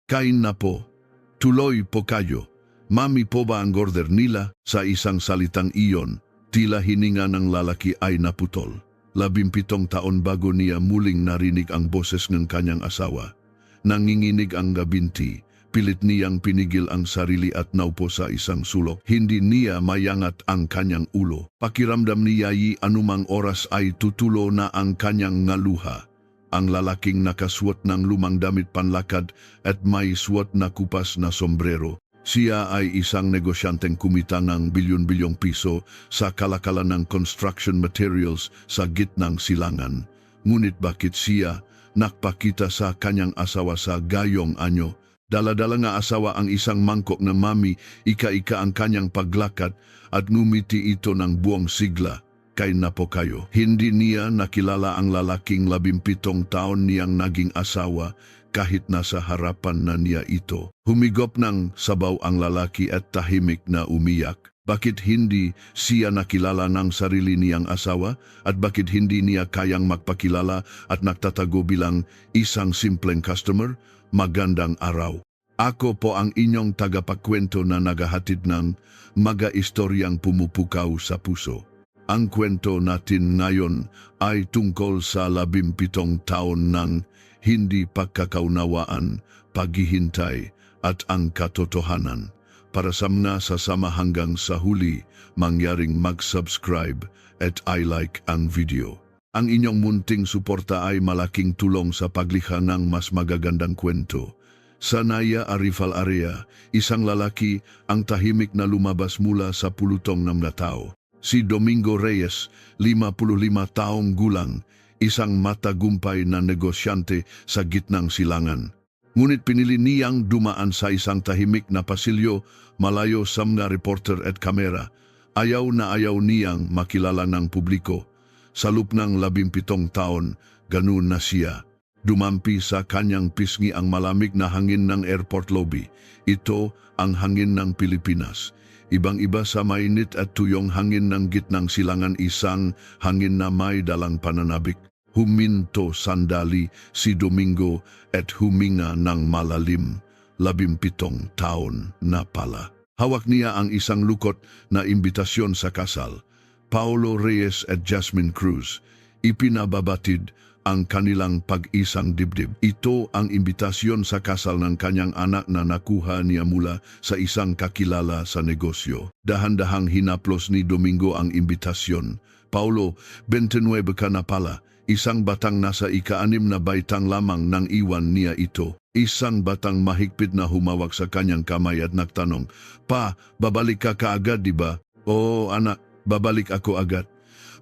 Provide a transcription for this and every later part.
Kain na po. Tuloy po kayo. Mami po ba ang order nila? Sa isang salitang iyon, tila hininga ng lalaki ay naputol. 17 taon bago niya muling narinig ang boses ng kanyang asawa. Nanginginig ang gabinti. Pilit niyang pinigil ang sarili at naupo sa isang sulok. Hindi niya mayangat ang kanyang ulo. Pakiramdam niya anumang oras ay tutulo na ang kanyang ngaluha. Ang lalaking nakasuot ng lumang damit panlakad at may suot na kupas na sombrero. Siya ay isang negosyanteng kumita ng bilyon-bilyong piso sa kalakalan ng construction materials sa gitnang silangan. Ngunit bakit siya nakpakita sa kanyang asawa sa gayong anyo? Dala-dala nga asawa ang isang mangkok na mami, ika-ika ang kanyang paglakad at ngumiti ito ng buong sigla. Kain na po kayo. Hindi niya nakilala ang lalaking 17 taon niyang naging asawa kahit nasa harapan na niya ito. Humigop ng sabaw ang lalaki at tahimik na umiyak. Bakit hindi siya nakilala ng sarili niyang asawa at bakit hindi niya kayang magpakilala at nagtatago bilang isang simpleng customer? Magandang araw. Ako po ang inyong tagapagkwento na naghahatid ng mga istoryang pumupukaw sa puso. Ang kwento natin ngayon ay tungkol sa 17 taon ng hindi pagkakaunawaan, paghihintay at ang katotohanan. Para sa mga sasama hanggang sa huli, mangyaring mag-subscribe at i-like ang video. Ang inyong munting suporta ay malaking tulong sa paglikha ng mas magagandang kwento. Sa Naya Arifal area, isang lalaki ang tahimik na lumabas mula sa pulutong ng mga tao. Si Domingo Reyes, 55 taong gulang, isang matagumpay na negosyante sa gitnang silangan. Ngunit pinili niyang dumaan sa isang tahimik na pasilyo malayo sa mga reporter at kamera. Ayaw na ayaw niyang makilala ng publiko. Sa loob ng 17 taon, ganun na siya. Dumampi sa kanyang pisngi ang malamig na hangin ng airport lobby. Ito ang hangin ng Pilipinas. Ibang-iba sa mainit at tuyong hangin ng gitnang silangan, isang hangin na may dalang pananabik. Huminto sandali si Domingo at huminga ng malalim. 17 taon na pala. Hawak niya ang isang lukot na imbitasyon sa kasal. Paulo Reyes at Jasmine Cruz, ipinababatid ang kanilang pag-isang dibdib. Ito ang imbitasyon sa kasal ng kanyang anak na nakuha niya mula sa isang kakilala sa negosyo. Dahan-dahang hinaplos ni Domingo ang imbitasyon. Paulo, 29 ka na pala, isang batang nasa ika-6 na baitang lamang nang iwan niya ito. Isang batang mahigpit na humawak sa kanyang kamay at nagtanong, "Pa, babalik ka kaagad, di ba?" "Oo, anak, babalik ako agad.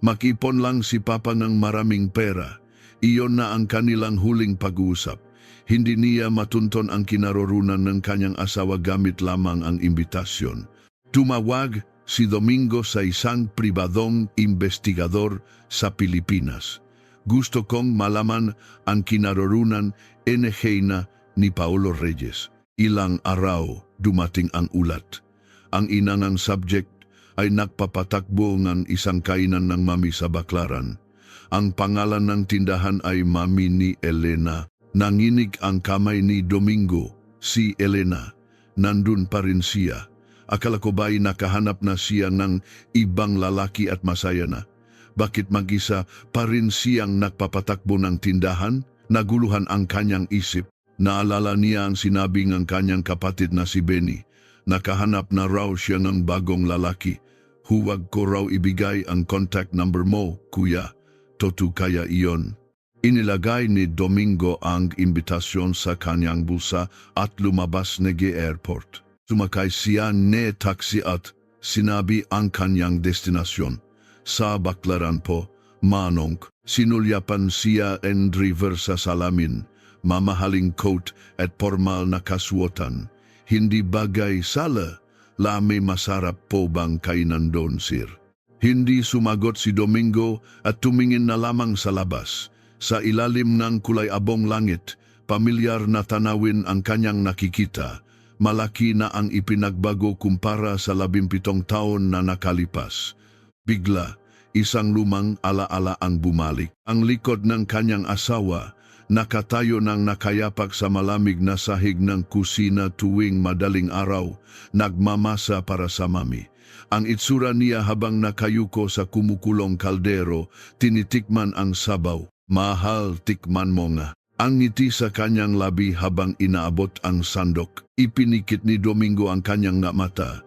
Makipon lang si Papa ng maraming pera." Iyon na ang kanilang huling pag-uusap. Hindi niya matunton ang kinaroroonan ng kanyang asawa gamit lamang ang imbitasyon. Tumawag si Domingo sa isang pribadong investigador sa Pilipinas. "Gusto kong malaman ang kinaroroonan na ni Paulo Reyes." Ilang araw dumating ang ulat. Ang ina ng subject ay nagpapatakbo ng isang kainan ng mami sa Baclaran. Ang pangalan ng tindahan ay Mami ni Elena. Nanginig ang kamay ni Domingo. Si Elena, nandun pa rin siya. Akala ko ba'y nakahanap na siya ng ibang lalaki at masaya na? Bakit mag-isa pa rin siyang nagpapatakbo ng tindahan? Naguluhan ang kanyang isip. Naalala niya ang sinabi ng kanyang kapatid na si Benny. Nakahanap na raw siya ng bagong lalaki. "Huwag ko raw ibigay ang contact number mo, kuya. Totoo kaya iyon?" Inilagay ni Domingo ang imbitasyon sa kanyang bulsa at lumabas ng airport. Sumakay siya ng taxi at sinabi ang kanyang destinasyon. "Sa Baclaran po, Manong." Sinulyapan siya and driver sa salamin, mamahaling coat at formal na kasuotan. "Hindi bagay sala, lami masarap po bang kainan doon, sir?" Hindi sumagot si Domingo at tumingin na lamang sa labas. Sa ilalim ng kulay abong langit, pamilyar na tanawin ang kanyang nakikita. Malaki na ang ipinagbago kumpara sa 17 taon na nakalipas. Bigla, isang lumang alaala ang bumalik. Ang likod ng kanyang asawa, Nakatayo ng nakayapak sa malamig na sahig ng kusina tuwing madaling araw, nagmamasa para sa mami. Ang itsura niya habang nakayuko sa kumukulong kaldero, tinitikman ang sabaw. Mahal, tikman mo nga. Ang ngiti sa kanyang labi habang inaabot ang sandok. Ipinikit ni Domingo ang kanyang mata.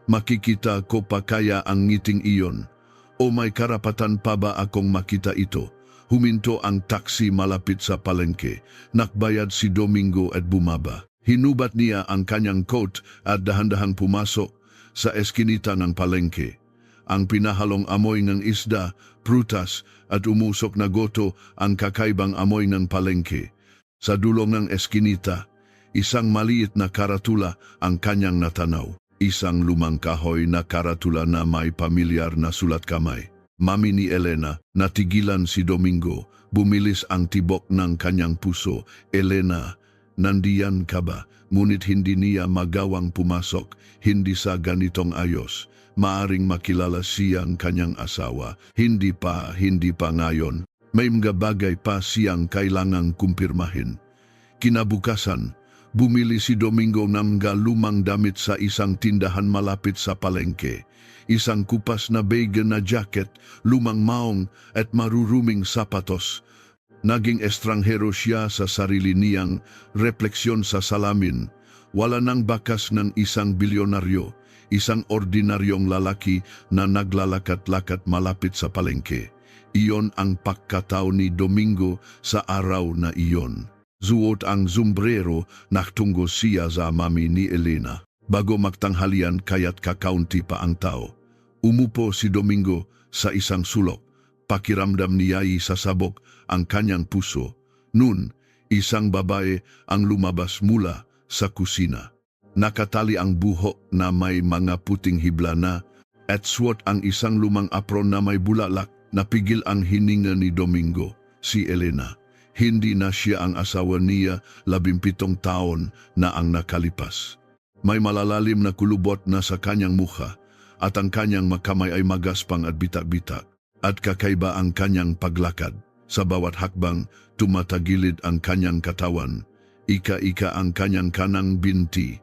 Makikita ko pa kaya ang ngiting iyon? O may karapatan pa ba akong makita ito? Huminto ang taksi malapit sa palengke. Nakbayad si Domingo at bumaba. Hinubat niya ang kanyang coat at dahan-dahang pumasok sa eskinita ng palengke. Ang pinahalong amoy ng isda, prutas at umusok na goto ang kakaibang amoy ng palengke. Sa dulong ng eskinita, isang maliit na karatula ang kanyang natanaw. Isang lumang kahoy na karatula na may pamilyar na sulat kamay. Mami ni Elena, natigilan si Domingo. Bumilis ang tibok ng kanyang puso. Elena, nandiyan ka ba? Ngunit hindi niya magawang pumasok, hindi sa ganitong ayos. Maaring makilala siyang kanyang asawa. Hindi pa ngayon. May mga bagay pa siyang kailangang kumpirmahin. Kinabukasan, bumili si Domingo ng mga lumang damit sa isang tindahan malapit sa palengke. Isang kupas na beige na jacket, lumang maong at maruruming sapatos. Naging estranghero siya sa sarili niyang refleksyon sa salamin. Wala nang bakas ng isang bilyonaryo. Isang ordinaryong lalaki na naglalakad-lakad malapit sa palengke. Iyon ang pagkatao ni Domingo sa araw na iyon. Suot ang sombrero, naktungo siya sa mami ni Elena. Bago magtanghalian kaya't kakaunti pa ang tao. Umupo si Domingo sa isang sulok. Pakiramdam niya sa sabok ang kanyang puso. Nun, isang babae ang lumabas mula sa kusina. Nakatali ang buhok na may mga puting hibla na at suot ang isang lumang apron na may bulaklak. Napigil ang hininga ni Domingo, si Elena. Hindi na siya ang asawa niya, 17 taon na ang nakalipas. May malalalim na kulubot na sa kanyang mukha at ang kanyang makamay ay magaspang at bitak-bitak. At kakaiba ang kanyang paglakad. Sa bawat hakbang, tumatagilid ang kanyang katawan. Ika-ika ang kanyang kanang binti.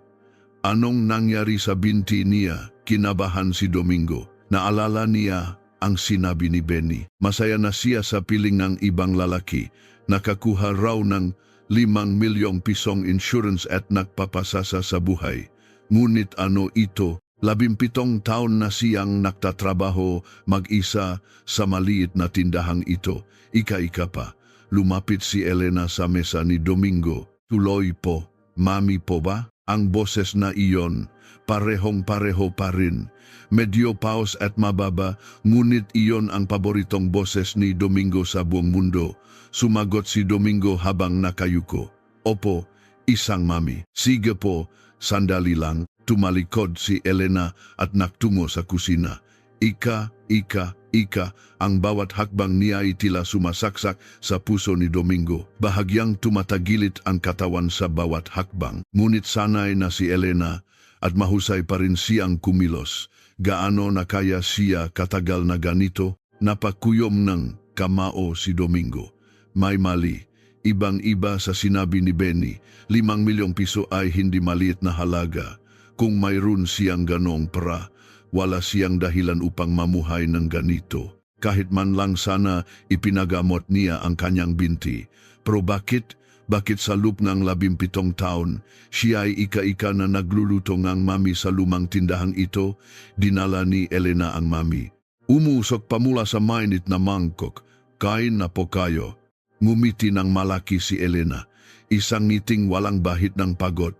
Anong nangyari sa binti niya? Kinabahan si Domingo. Naalala niya ang sinabi ni Benny. Masaya na siya sa piling ng ibang lalaki. Nakakuha raw ng 5 milyong pisong insurance at nagpapasasa sa buhay. Ngunit ano ito? 17 taon na siyang nagtatrabaho mag-isa sa maliit na tindahang ito. Ika-ika pa. Lumapit si Elena sa mesa ni Domingo. Tuloy po. Mami po ba? Ang boses na iyon, parehong-pareho pa rin. Medyo paus at mababa, ngunit iyon ang paboritong boses ni Domingo sa buong mundo. Sumagot si Domingo habang nakayuko. Opo, isang mami. Sige po, sandali lang. Tumalikod si Elena at naktungo sa kusina. Ika, ang bawat hakbang niya ay tila sumasaksak sa puso ni Domingo. Bahagyang tumatagilit ang katawan sa bawat hakbang. Ngunit sanay na si Elena at mahusay pa rin siyang kumilos. Gaano na kaya siya katagal na ganito? Napakuyom ng kamao si Domingo. May mali. Ibang-iba sa sinabi ni Benny. 5 milyong piso ay hindi maliit na halaga. Kung mayroon siyang ganong pera, wala siyang dahilan upang mamuhay ng ganito. Kahit man lang sana ipinagamot niya ang kanyang binti. Pero bakit sa loob ng 17 taon, siya ay ika-ika na nagluluto ng mami sa lumang tindahang ito? Dinala ni Elena ang mami. Umusok pa mula sa mainit na mangkok. Kain na po kayo. Ngumiti ng malaki si Elena. Isang ngiting walang bahid ng pagod.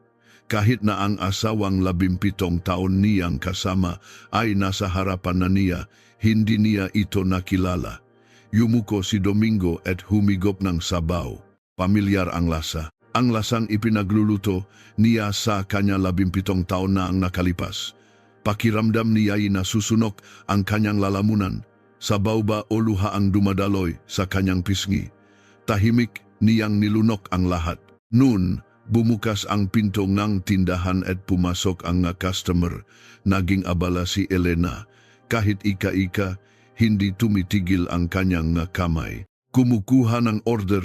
Kahit na ang asawang 17 taon niyang kasama ay nasa harapan na niya, hindi niya ito nakilala. Yumuko si Domingo at humigop ng sabaw. Pamilyar ang lasa. Ang lasang ipinagluluto niya sa kanya 17 taon na ang nakalipas. Pakiramdam niya ay nasusunok ang kanyang lalamunan. Sabaw ba o luha ang dumadaloy sa kanyang pisngi. Tahimik niyang nilunok ang lahat. Noon, bumukas ang pinto ng tindahan at pumasok ang customer. Naging abala si Elena. Kahit ika-ika, hindi tumitigil ang kanyang kamay. Kumukuha ng order,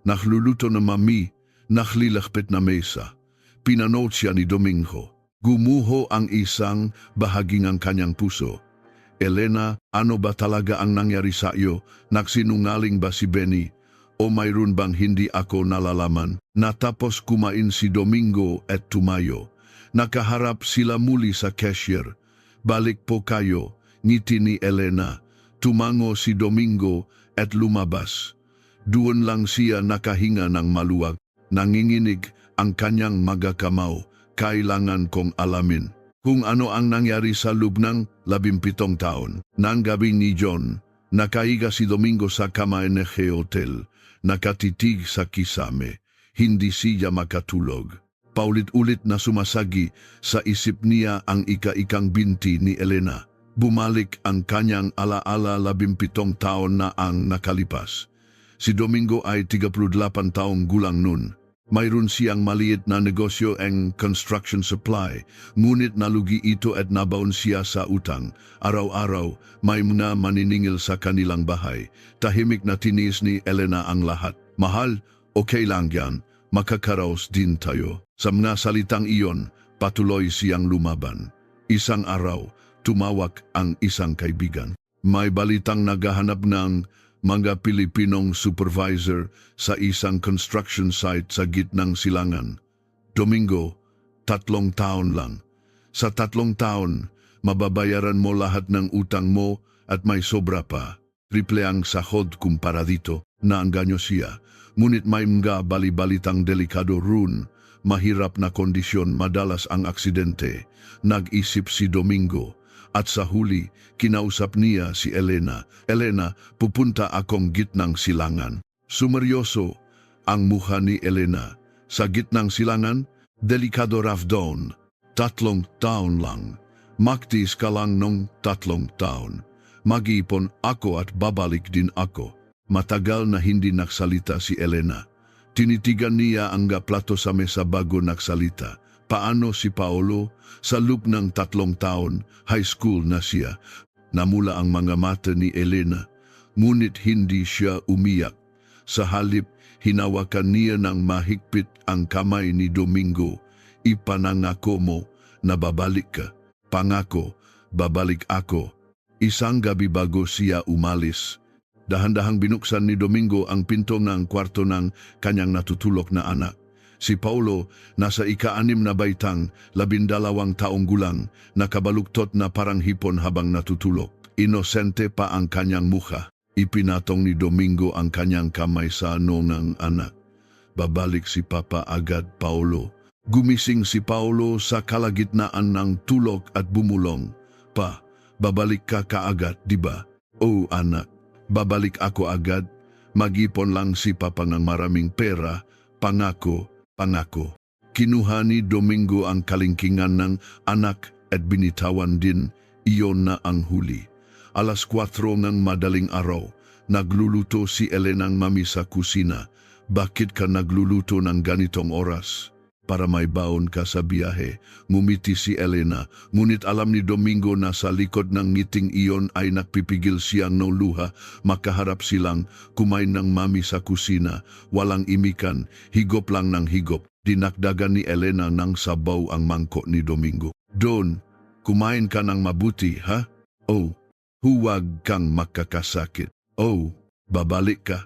Nagluluto na mami, naglilakpit na mesa. Pinanood siya ni Domingo. Gumuho ang isang bahagi ng kanyang puso. Elena, ano ba talaga ang nangyari sa iyo? Nagsinungaling ba si Benny? O mayroon bang hindi ako nalalaman? Natapos kumain si Domingo at tumayo. Nakaharap sila muli sa cashier. Balik po kayo, ngiti ni Elena. Tumango si Domingo at lumabas. Doon lang siya nakahinga ng maluwag. Nanginginig ang kanyang magakamaw. Kailangan kong alamin kung ano ang nangyari sa loob ng 17 taon. Nang gabi ni John, nakahiga si Domingo sa kama ng hotel. Nakatitig sa kisame. Hindi siya makatulog. Paulit-ulit na sumasagi sa isip niya ang ika-ikang binti ni Elena. Bumalik ang kanyang alaala 17 taon na ang nakalipas. Si Domingo ay 38 taong gulang nun. Mayroon siyang maliit na negosyo ang construction supply, ngunit nalugi ito at nabaon siya sa utang. Araw-araw, may mga maniningil sa kanilang bahay. Tahimik na tinis ni Elena ang lahat. Mahal, okay lang yan, makakaraos din tayo. Sa mga salitang iyon, patuloy siyang lumaban. Isang araw, tumawag ang isang kaibigan. May balitang naghahanap ng mga Pilipinong supervisor sa isang construction site sa gitnang silangan. Domingo, 3 taon lang. Sa 3 taon, mababayaran mo lahat ng utang mo at may sobra pa. Triple ang sahod kumpara dito. Naangganyo siya. Ngunit may mga balibalitang delikado roon. Mahirap na kondisyon, madalas ang aksidente. Nag-isip si Domingo. At sa huli, kinausap niya si Elena. Elena, pupunta akong gitnang silangan. Sumeryoso ang mukha ni Elena. Sa gitnang silangan, delikado Rafdon. 3 taon lang. Magtis ka lang nung 3 taon. Mag-iipon ako at babalik din ako. Matagal na hindi nagsalita si Elena. Tinitigan niya ang plato sa mesa bago nagsalita. Paano si Paolo? Sa loob ng 3 taon, high school na siya. Namula ang mga mata ni Elena, ngunit hindi siya umiyak. Sa halip, hinawakan niya ng mahigpit ang kamay ni Domingo. Ipanangako mo na babalik ka. Pangako, babalik ako. Isang gabi bago siya umalis, dahan-dahang binuksan ni Domingo ang pinto ng kwarto ng kanyang natutulog na anak. Si Paolo, nasa ika-6 na baitang, 12 taong gulang, nakabaluktot na parang hipon habang natutulog. Inosente pa ang kanyang mukha. Ipinatong ni Domingo ang kanyang kamay sa ano ng anak. Babalik si Papa agad, Paolo. Gumising si Paolo sa kalagitnaan ng tulog at bumulong. Pa, babalik ka kaagad, di ba? Oh anak, babalik ako agad. Mag-ipon lang si Papa ng maraming pera. Pangako. Pangako. Kinuha ni Domingo ang kalingkingan ng anak at binitawan din. Iyon na ang huli. 4:00 ng madaling araw, nagluluto si Elenang mami sa kusina. Bakit ka nagluluto ng ganitong oras? Para may baon ka sa biyahe. Ngumiti si Elena, ngunit alam ni Domingo na sa likod ng ngiting iyon ay nagpipigil siyang luha. Makaharap silang kumain ng mami sa kusina. Walang imikan, higop lang ng higop. Dinakdagan ni Elena ng sabaw ang mangkok ni Domingo. Don, kumain ka ng mabuti, ha? Oh, huwag kang makakasakit. Oh, babalik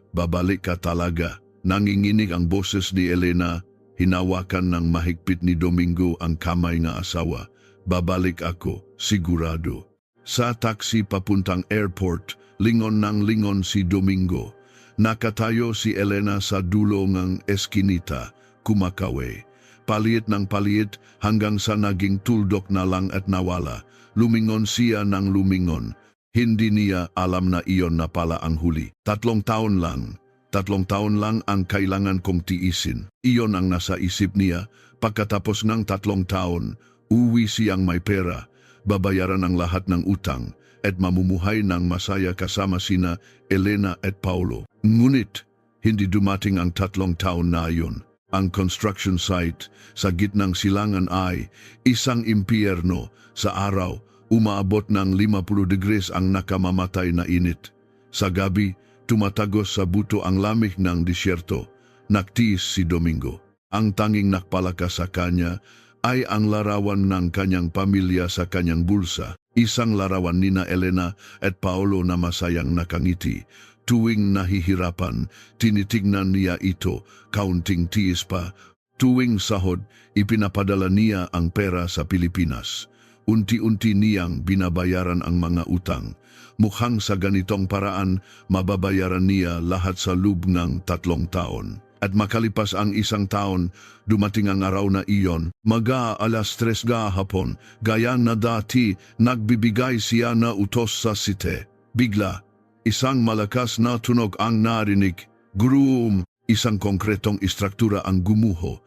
ka talaga. Nanginginig ang boses ni Elena. Hinawakan ng mahigpit ni Domingo ang kamay ng asawa. Babalik ako, sigurado. Sa taxi papuntang airport, lingon ng lingon si Domingo. Nakatayo si Elena sa dulo ng eskinita, kumakawe. Paliit ng paliit hanggang sa naging tuldok na lang at nawala. Lumingon siya ng lumingon. Hindi niya alam na iyon na pala ang huli. 3 taon lang. 3 taon lang ang kailangan kong tiisin. Iyon ang nasa isip niya. Pagkatapos ng 3 taon, uwi siyang may pera, babayaran ang lahat ng utang, at mamumuhay ng masaya kasama sina Elena at Paolo. Ngunit, hindi dumating ang 3 taon na iyon. Ang construction site sa gitnang silangan ay isang impyerno. Sa araw, umaabot ng 50 degrees ang nakamamatay na init. Sa gabi, tumatagos sa buto ang lamig ng disyerto. Nagtiis si Domingo. Ang tanging nakpalakas sa kanya ay ang larawan ng kanyang pamilya sa kanyang bulsa. Isang larawan nina Elena at Paolo na masayang nakangiti. Tuwing nahihirapan, tinitignan niya ito, kaunting tiis pa. Tuwing sahod, ipinapadala niya ang pera sa Pilipinas. Unti-unti niyang binabayaran ang mga utang. Mukhang sa ganitong paraan, mababayaran niya lahat sa loob ng 3 taon. At makalipas ang 1 taon, dumating ang araw na iyon, mag-aalas 3 hapon, gaya na dati, nagbibigay siya na utos sa site. Bigla, isang malakas na tunog ang narinig. Gurum, isang konkretong istruktura ang gumuho.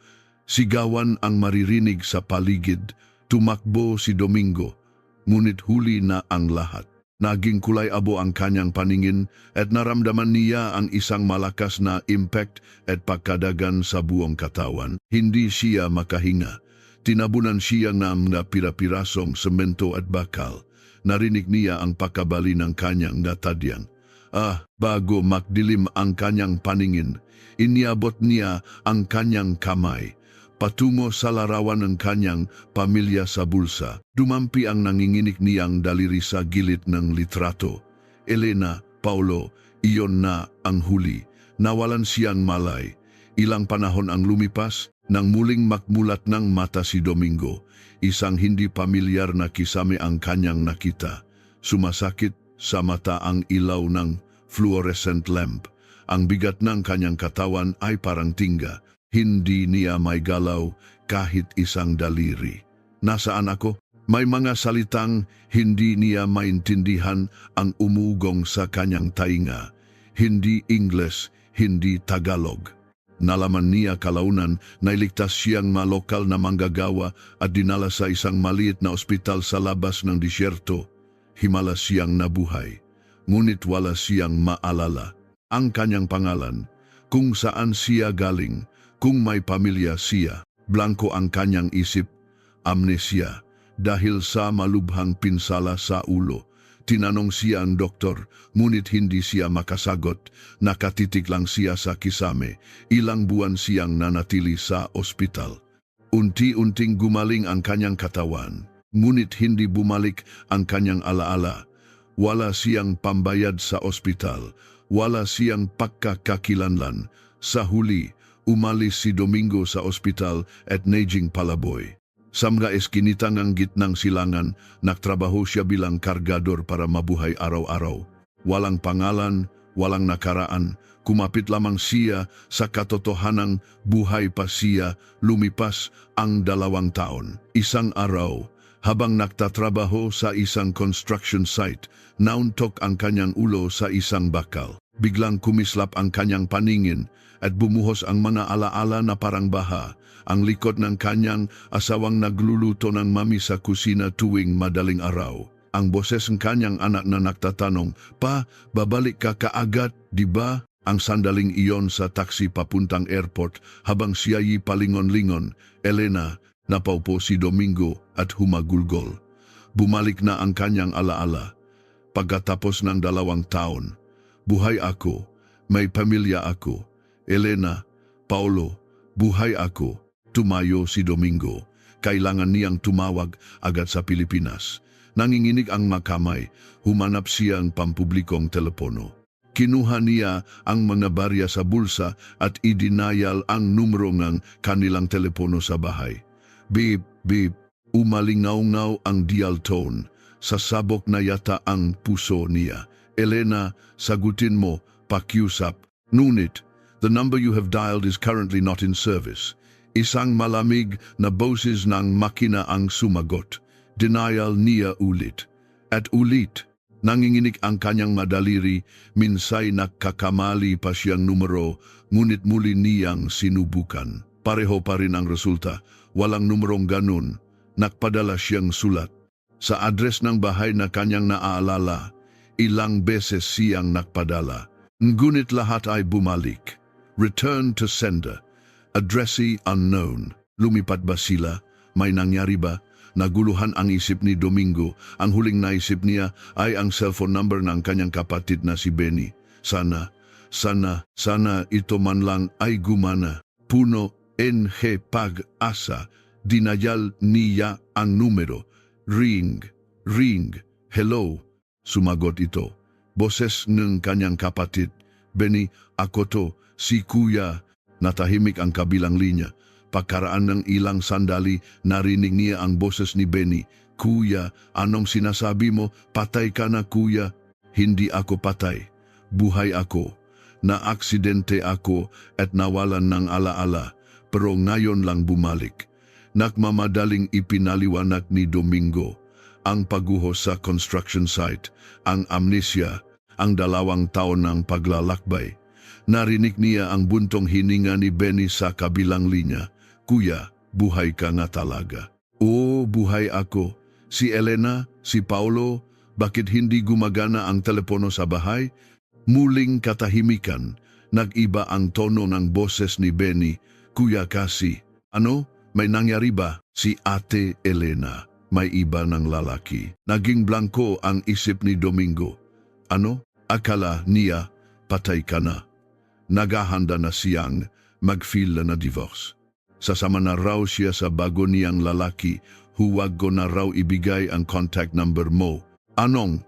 Sigawan ang maririnig sa paligid. Tumakbo si Domingo, ngunit huli na ang lahat. Naging kulay abo ang kanyang paningin at naramdaman niya ang isang malakas na impact at pagkadagan sa buong katawan. Hindi siya makahinga. Tinabunan siya ng napira-pirasong semento at bakal. Narinig niya ang pakabali ng kanyang natadyang. Bago makdilim ang kanyang paningin, iniabot niya ang kanyang kamay patungo sa larawan ng kanyang pamilya sa bulsa. Dumampi ang nanginginig niyang daliri sa gilid ng litrato. Elena, Paolo, iyon na ang huli. Nawalan siyang malay. Ilang panahon ang lumipas, nang muling makmulat ng mata si Domingo. Isang hindi pamilyar na kisame ang kanyang nakita. Sumasakit sa mata ang ilaw ng fluorescent lamp. Ang bigat ng kanyang katawan ay parang tingga. Hindi niya may galaw kahit isang daliri. Nasaan ako? May mga salitang hindi niya maintindihan ang umugong sa kanyang tainga. Hindi Ingles, hindi Tagalog. Nalaman niya kalaunan na iligtas siyang malokal na manggagawa at dinala sa isang maliit na ospital sa labas ng disyerto. Himala siyang nabuhay, ngunit wala siyang maalala ang kanyang pangalan, kung saan siya galing, kung may pamilya siya. Blanko ang kanyang isip, amnesia, dahil sa malubhang pinsala sa ulo. Tinanong siya ang doktor, ngunit hindi siya makasagot. Nakatitig lang siya sa kisame. Ilang buwan siyang nanatili sa ospital. Unti-unting gumaling ang kanyang katawan, ngunit hindi bumalik ang kanyang alaala. Wala siyang pambayad sa ospital. Wala siyang pagkakakilanlan. Sa huli, umalis si Domingo sa ospital at Naging Palaboy. Sa mga eskinitang ang gitnang silangan, nagtrabaho siya bilang kargador para mabuhay araw-araw. Walang pangalan, walang nakaraan, kumapit lamang siya sa katotohanang buhay pa siya. Lumipas ang 2 taon. Isang araw, habang nagtatrabaho sa isang construction site, nauntok ang kanyang ulo sa isang bakal. Biglang kumislap ang kanyang paningin at bumuhos ang mga alaala na parang baha. Ang likod ng kanyang asawang nagluluto ng mami sa kusina tuwing madaling araw. Ang boses ng kanyang anak na nagtatanong, "Pa, babalik ka kaagad, di ba?" Ang sandaling iyon sa taxi papuntang airport habang siya'y palingon-lingon. Elena, napaupo si Domingo at humagulgol. Bumalik na ang kanyang alaala. Pagkatapos ng 2 taon, buhay ako, may pamilya ako. Elena, Paolo, buhay ako. Tumayo si Domingo. Kailangan niyang tumawag agad sa Pilipinas. Nanginginig ang makamay, humanap siyang pampublikong telepono. Kinuha niya ang mga barya sa bulsa at idinayal ang numero ng kanilang telepono sa bahay. Beep, beep, umalingaw-ngaw ang dial tone. Sasabok na yata ang puso niya. Elena, sagutin mo, pakiusap. Ngunit, the number you have dialed is currently not in service. Isang malamig na boses ng makina ang sumagot. Denial niya ulit. At ulit, nanginginig ang kanyang madaliri, minsay nakakamali pa siyang numero, ngunit muli niyang sinubukan. Pareho pa rin ang resulta, walang numerong ganun. Nakpadala siyang sulat. Sa address ng bahay na kanyang naaalala, ilang beses siyang nakpadala. Ngunit lahat ay bumalik. Return to sender. Addressee unknown. Lumipat ba sila? May nangyari ba? Naguluhan ang isip ni Domingo. Ang huling naisip niya ay ang cellphone number ng kanyang kapatid na si Benny. Sana Sana ito man lang ay gumana. Puno NG pag-asa. Dinayal niya ang numero. Ring. Hello. Sumagot ito. Boses ng kanyang kapatid. Benny, ako to, si Kuya. Natahimik ang kabilang linya. Pagkaraan ng ilang sandali, narinig niya ang boses ni Benny. Kuya, anong sinasabi mo? Patay ka na, Kuya. Hindi ako patay. Buhay ako. Na-aksidente ako at nawalan ng alaala. Pero ngayon lang bumalik. Nagmamadaling ipinaliwanag ni Domingo ang pagguho sa construction site, ang amnesia, ang 2 taon ng paglalakbay. Narinig niya ang buntong hininga ni Benny sa kabilang linya. Kuya, buhay ka nga talaga. Oo, buhay ako. Si Elena, si Paulo, bakit hindi gumagana ang telepono sa bahay? Muling katahimikan, nag-iba ang tono ng boses ni Benny. Kuya kasi, ano? May nangyari ba? Si Ate Elena, may iba ng lalaki. Naging blanco ang isip ni Domingo. Ano? Akala niya, patay ka na. Naghahanda na siyang mag-file na divorce. Sasama na raw siya sa bago niyang lalaki, huwag ko na raw ibigay ang contact number mo. Anong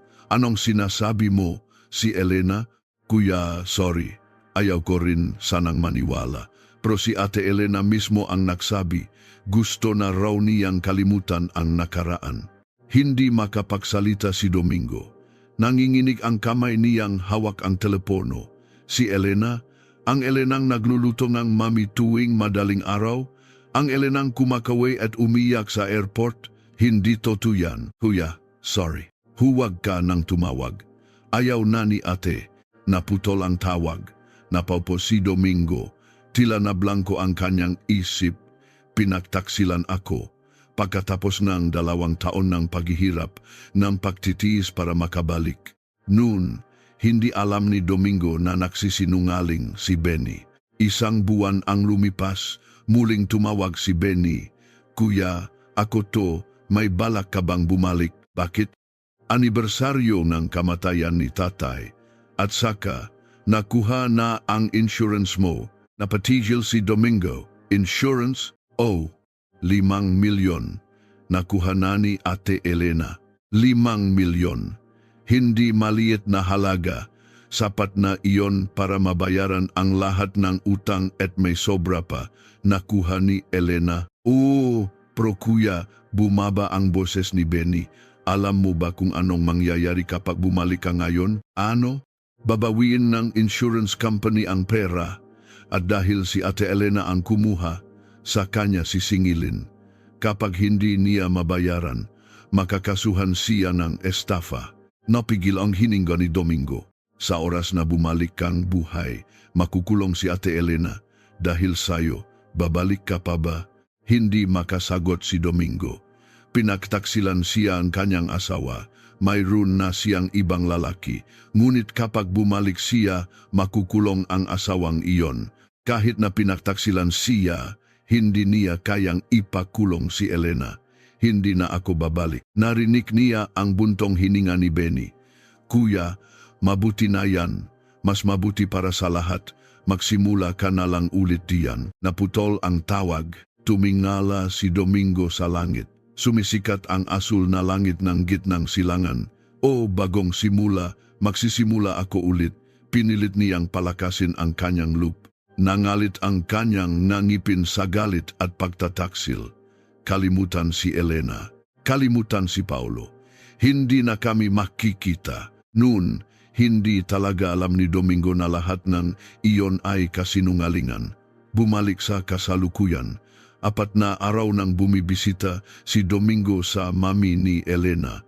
sinasabi mo? Si Elena? Kuya, sorry. Ayaw ko rin sanang maniwala. Pero si Ate Elena mismo ang nagsabi, gusto na raw niyang kalimutan ang nakaraan. Hindi makapagsalita si Domingo. Nanginginig ang kamay niyang hawak ang telepono. Si Elena, ang Elenang nagluluto ng mami tuwing madaling araw, ang Elenang kumakaway at umiyak sa airport, hindi totoo yan. Kuya, sorry. Huwag ka nang tumawag. Ayaw na ni ate. Naputol ang tawag. Napaupo si Domingo. Tila na blanco ang kanyang isip. Pinagtaksilan ako. Pagkatapos ng 2 taon ng paghihirap, ng pagtitiis para makabalik. Noon, hindi alam ni Domingo na nagsisinungaling si Benny. 1 buwan ang lumipas, muling tumawag si Benny. Kuya, ako to, may balak ka bang bumalik? Bakit? Anibersaryo ng kamatayan ni tatay. At saka, nakuha na ang insurance mo. Napatigil si Domingo. Insurance? Oh, 5 milyon. Nakuha na ni Ate Elena. 5 milyon. Hindi maliit na halaga. Sapat na iyon para mabayaran ang lahat ng utang at may sobra pa. Nakuha ni Elena. Oo, pro kuya, bumaba ang boses ni Benny. Alam mo ba kung anong mangyayari kapag bumalik ka ngayon? Ano? Babawiin ng insurance company ang pera. At dahil si Ate Elena ang kumuha, sa kanya sisingilin. Kapag hindi niya mabayaran, makakasuhan siya ng estafa. Napigil ang hininga ni Domingo. Sa oras na bumalik kang buhay, makukulong si Ate Elena. Dahil sayo, babalik ka pa ba? Hindi makasagot si Domingo. Pinagtaksilan siya ang kanyang asawa. Mayroon na siyang ibang lalaki. Ngunit kapag bumalik siya, makukulong ang asawang iyon. Kahit na pinagtaksilan siya, hindi niya kayang ipakulong si Elena. Hindi na ako babalik. Narinig niya ang buntong hininga ni Benny. Kuya, mabuti na yan. Mas mabuti para sa lahat. Magsimula ka na lang ulit diyan. Naputol ang tawag. Tumingala si Domingo sa langit. Sumisikat ang asul na langit ng gitnang silangan. O bagong simula, magsisimula ako ulit. Pinilit niyang palakasin ang kanyang loop. Nangalit ang kanyang nangipin sa galit at pagtataksil. Kalimutan si Elena. Kalimutan si Paulo. Hindi na kami makikita. Noon, hindi talaga alam ni Domingo na lahat ng iyon ay kasinungalingan. Bumalik sa kasalukuyan. 4 na araw nang bumibisita si Domingo sa mami ni Elena.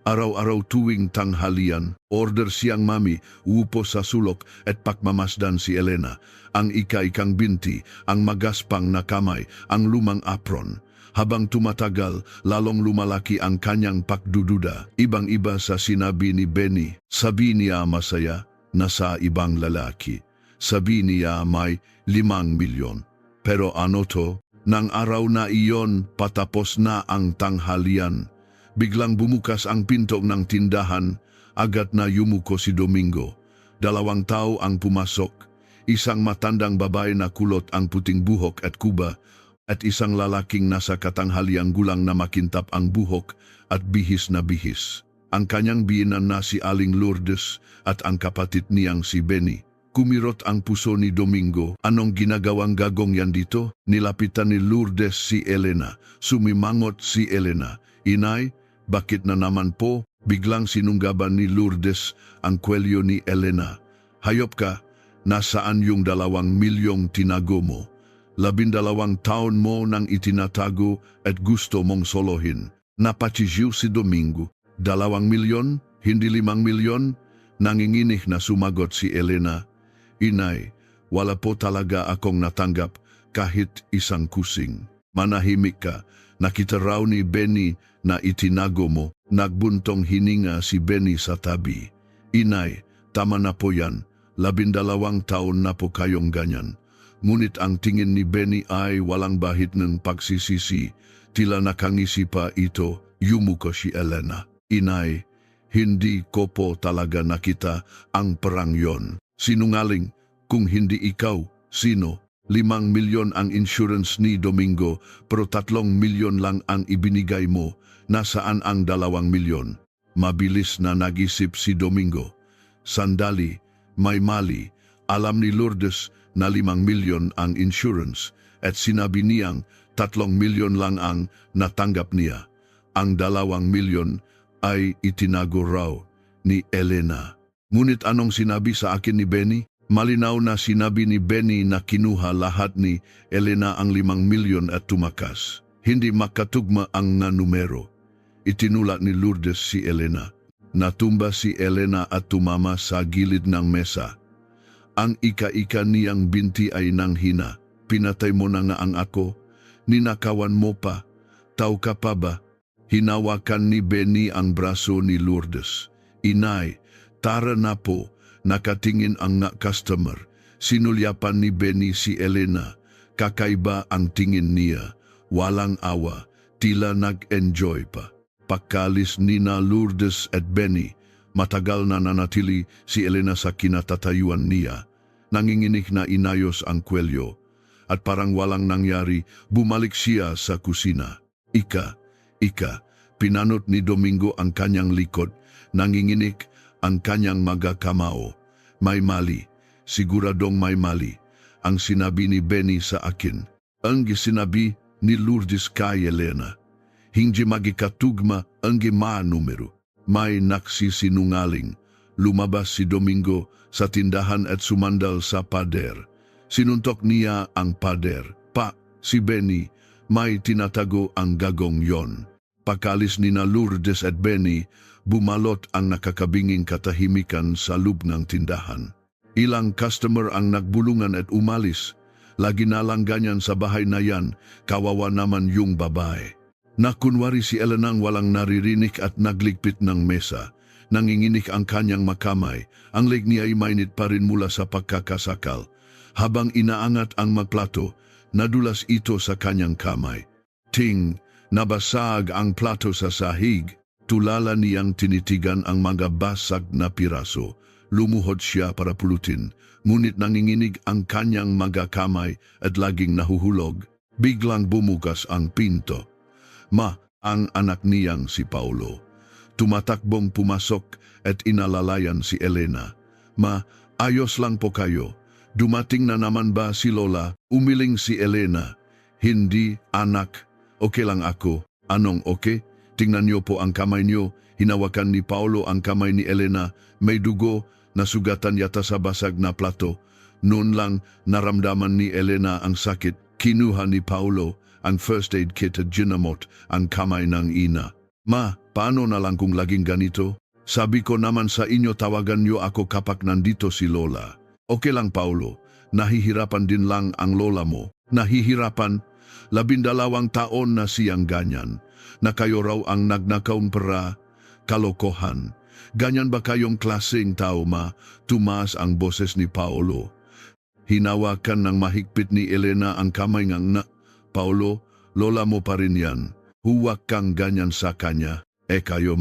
Araw-araw tuwing tanghalian, order siyang mami, upo sa sulok at pakmamasdan si Elena. Ang ika-ikang binti, ang magaspang na kamay, ang lumang apron. Habang tumatagal, lalong lumalaki ang kanyang pagdududa. Ibang-iba sa sinabi ni Benny. Sabi niya masaya na sa ibang lalaki. Sabi niya may 5 milyon. Pero ano to? Nang araw na iyon, patapos na ang tanghalian. Biglang bumukas ang pinto ng tindahan, agad na yumuko si Domingo. Dalawang tao ang pumasok. Isang matandang babae na kulot ang puting buhok at kuba at isang lalaking nasa katanghaliang gulang na makintap ang buhok at bihis na bihis. Ang kanyang biyenan na si Aling Lourdes at ang kapatid niyang si Benny. Kumirot ang puso ni Domingo. Anong ginagawang gagong yan dito? Nilapitan ni Lourdes si Elena. Sumimangot si Elena. Inay, bakit na naman po? Biglang sinunggaban ni Lourdes ang kwelyo ni Elena. Hayop ka, nasaan yung 2 milyong tinago mo? 12 taon mo nang itinatago at gusto mong solohin. Napachisiw si Domingo. 2 milyon? Hindi 5 milyon? Nanginginig na sumagot si Elena. Inay, wala po talaga akong natanggap kahit isang kusing. Manahimik ka. Nakita raw ni Benny na itinago mo. Nagbuntong hininga si Benny sa tabi. Inay, tama na po yan. 12 taon na po kayong ganyan. Ngunit ang tingin ni Benny ay walang bahid ng pagsisisi. Tila nakangisi pa ito, yumuko si Elena. Inay, hindi ko po talaga nakita ang perang yon. Sinungaling, kung hindi ikaw, sino? 5 milyon ang insurance ni Domingo, pero 3 milyon lang ang ibinigay mo. Nasaan ang 2 milyon? Mabilis na nag-isip si Domingo. Sandali, may mali. Alam ni Lourdes na 5 milyon ang insurance at sinabi niyang 3 milyon lang ang natanggap niya. Ang 2 milyon ay itinago raw ni Elena. Ngunit anong sinabi sa akin ni Benny? Malinaw na sinabi ni Benny na kinuha lahat ni Elena ang 5 milyon at tumakas. Hindi makatugma ang nga numero. Itinulat ni Lourdes si Elena. Natumba si Elena at tumama sa gilid ng mesa. Ang ika-ika niyang binti ay nanghina. Pinatay mo na nga ang ako. Ninakawan mo pa. Tao ka pa ba? Hinawakan ni Benny ang braso ni Lourdes. Inay, tara na po. Nakatingin ang nga customer. Sinulyapan ni Benny si Elena. Kakaiba ang tingin niya. Walang awa. Tila nag-enjoy pa. Pagkalis ni na Lourdes at Benny, matagal na nanatili si Elena sa kinatatayuan niya. Nanginginig na inayos ang kwelyo. At parang walang nangyari, bumalik siya sa kusina. Ika, pinanot ni Domingo ang kanyang likod. Nanginginig ang kanyang magakamao. May mali, siguradong may mali. Ang sinabi ni Benny sa akin. Ang sinabi ni Lourdes kay Elena. Hindi magikatugma ang numero. May naksisinungaling. Lumabas si Domingo sa tindahan at sumandal sa pader. Sinuntok niya ang pader. Pa, si Benny, may tinatago ang gagong yon. Pagkalis ni na Lourdes at Benny, bumalot ang nakakabinging katahimikan sa loob ng tindahan. Ilang customer ang nagbulungan at umalis. Lagi na lang ganyan sa bahay na yan, kawawa naman yung babae. Nakunwari si Elena walang naririnig at nagligpit ng mesa. Nanginginig ang kanyang makamay. Ang leg niya ay mainit pa rin mula sa pagkakasakal. Habang inaangat ang magplato, nadulas ito sa kanyang kamay. Ting, nabasag ang plato sa sahig. Tulala niyang tinitigan ang mga basag na piraso. Lumuhod siya para pulutin, ngunit nanginginig ang kanyang mga kamay at laging nahuhulog. Biglang bumukas ang pinto. Ang anak niyang si Paulo. Tumatakbong pumasok at inalalayan si Elena. Ayos lang po kayo. Dumating na naman ba si Lola? Umiling si Elena. Hindi, anak. Okay lang ako. Anong okay? Tingnan niyo po ang kamay niyo. Hinawakan ni Paulo ang kamay ni Elena. May dugo, nasugatan yata sa basag na plato. Noon lang naramdaman ni Elena ang sakit. Kinuha ni Paulo ang first aid kit at ginamot ang kamay ng ina. Paano na lang kung laging ganito? Sabi ko naman sa inyo tawagan niyo ako kapag nandito si Lola. Okay lang Paulo, nahihirapan din lang ang lola mo. Nahihirapan? 12 taon na siyang ganyan. Na kayo raw ang nagnakaw pera. Kalokohan. Ganyan ba kayong klaseng tao Tumaas ang boses ni Paulo. Hinawakan ng mahigpit ni Elena ang kamay ng Paulo, lola mo pa rin yan. Huwag kang ganyan sa kanya. Kayo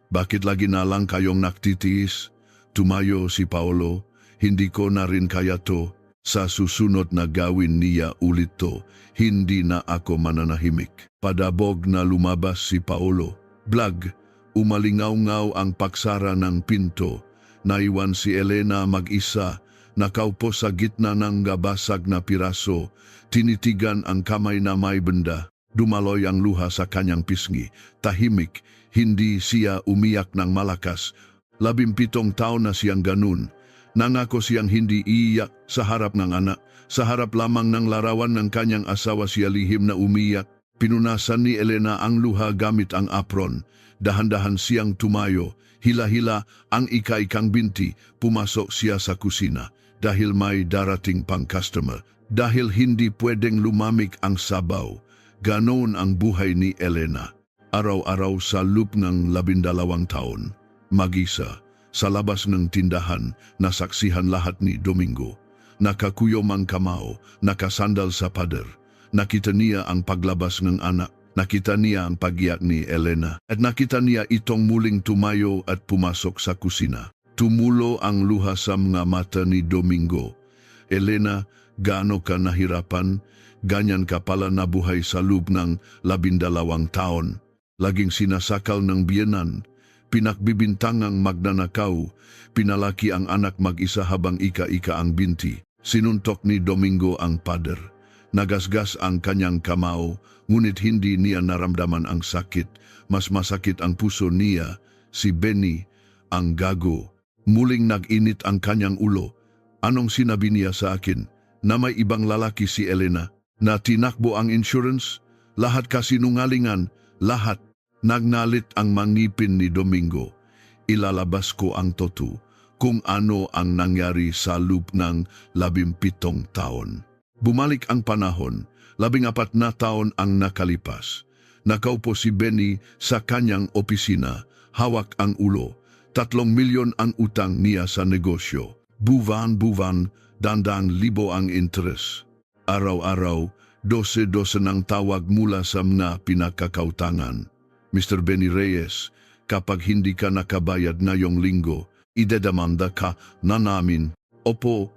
bakit lagi na lang kayong naktitiis? Tumayo si Paolo, hindi ko na rin kaya to. Sa susunod na gawin niya ulit to, hindi na ako mananahimik. Padabog na lumabas si Paolo. Blag, umalingaw-ngaw ang paksara ng pinto. Naiwan si Elena mag-isa, nakaupo sa gitna ng gabasag na piraso, tinitigan ang kamay na may benda. Dumaloy ang luha sa kanyang pisngi. Tahimik, hindi siya umiyak ng malakas. 17 taon na siyang ganun. Nangako siyang hindi iiyak sa harap ng anak. Sa harap lamang ng larawan ng kanyang asawa siya lihim na umiyak. Pinunasan ni Elena ang luha gamit ang apron. Dahan-dahan siyang tumayo. Hila-hila ang ika-ikang binti. Pumasok siya sa kusina dahil may darating pang customer. Dahil hindi pwedeng lumamig ang sabaw. Ganon ang buhay ni Elena. Araw-araw sa loob ng 12 taon. Mag-isa. Sa labas ng tindahan, nasaksihan lahat ni Domingo. Nakakuyom ang kamao, nakasandal sa pader. Nakita niya ang paglabas ng anak. Nakita niya ang paggiyak ni Elena. At nakita niya itong muling tumayo at pumasok sa kusina. Tumulo ang luha sa mga mata ni Domingo. Elena, gaano ka nahirapan? Ganyan ka pala nabuhay sa loob ng 12 taon. Laging sinasakal ng biyenan. Pinakbibintangang magnanakaw, pinalaki ang anak mag-isa habang ika-ika ang binti. Sinuntok ni Domingo ang pader. Nagasgas ang kanyang kamao, ngunit hindi niya naramdaman ang sakit. Mas masakit ang puso niya, si Benny, ang gago. Muling nag-init ang kanyang ulo. Anong sinabi niya sa akin? Na may ibang lalaki si Elena, na tinakbo ang insurance? Lahat kasinungalingan, lahat. Nagnalit ang mangipin ni Domingo. Ilalabas ko ang totoo kung ano ang nangyari sa loob ng 17 taon. Bumalik ang panahon, 14 na taon ang nakalipas. Nakaupo si Benny sa kanyang opisina, hawak ang ulo. 3 milyon ang utang niya sa negosyo. Buwan-buwan, 100,000 ang interes. Araw-araw, 12 ng tawag mula sa mga pinakakautangan. Mr. Benny Reyes, kapag hindi ka nakabayad ngayong linggo, idedamanda ka na namin. Opo,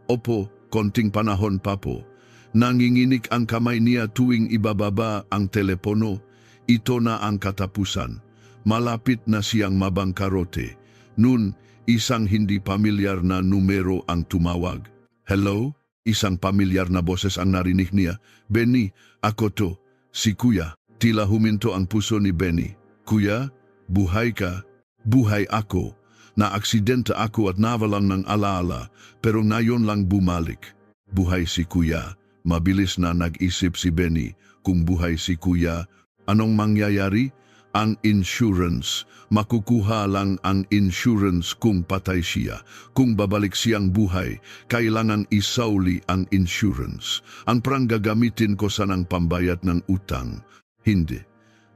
konting panahon pa po. Nanginginig ang kamay niya tuwing ibababa ang telepono. Ito na ang katapusan. Malapit na siyang mabangkarote. Nun, isang hindi pamilyar na numero ang tumawag. Hello? Isang pamilyar na boses ang narinig niya. Benny, ako to, si Kuya. Tila huminto ang puso ni Benny. Kuya, buhay ka? Buhay ako. Na-aksidente ako at nawalan ng alaala, pero ngayon lang bumalik. Buhay si Kuya. Mabilis na nag-isip si Benny. Kung buhay si Kuya, anong mangyayari? Ang insurance. Makukuha lang ang insurance kung patay siya. Kung babalik siyang buhay, kailangan isauli ang insurance. Ang prang gagamitin ko sa ng pambayad ng utang. Hindi.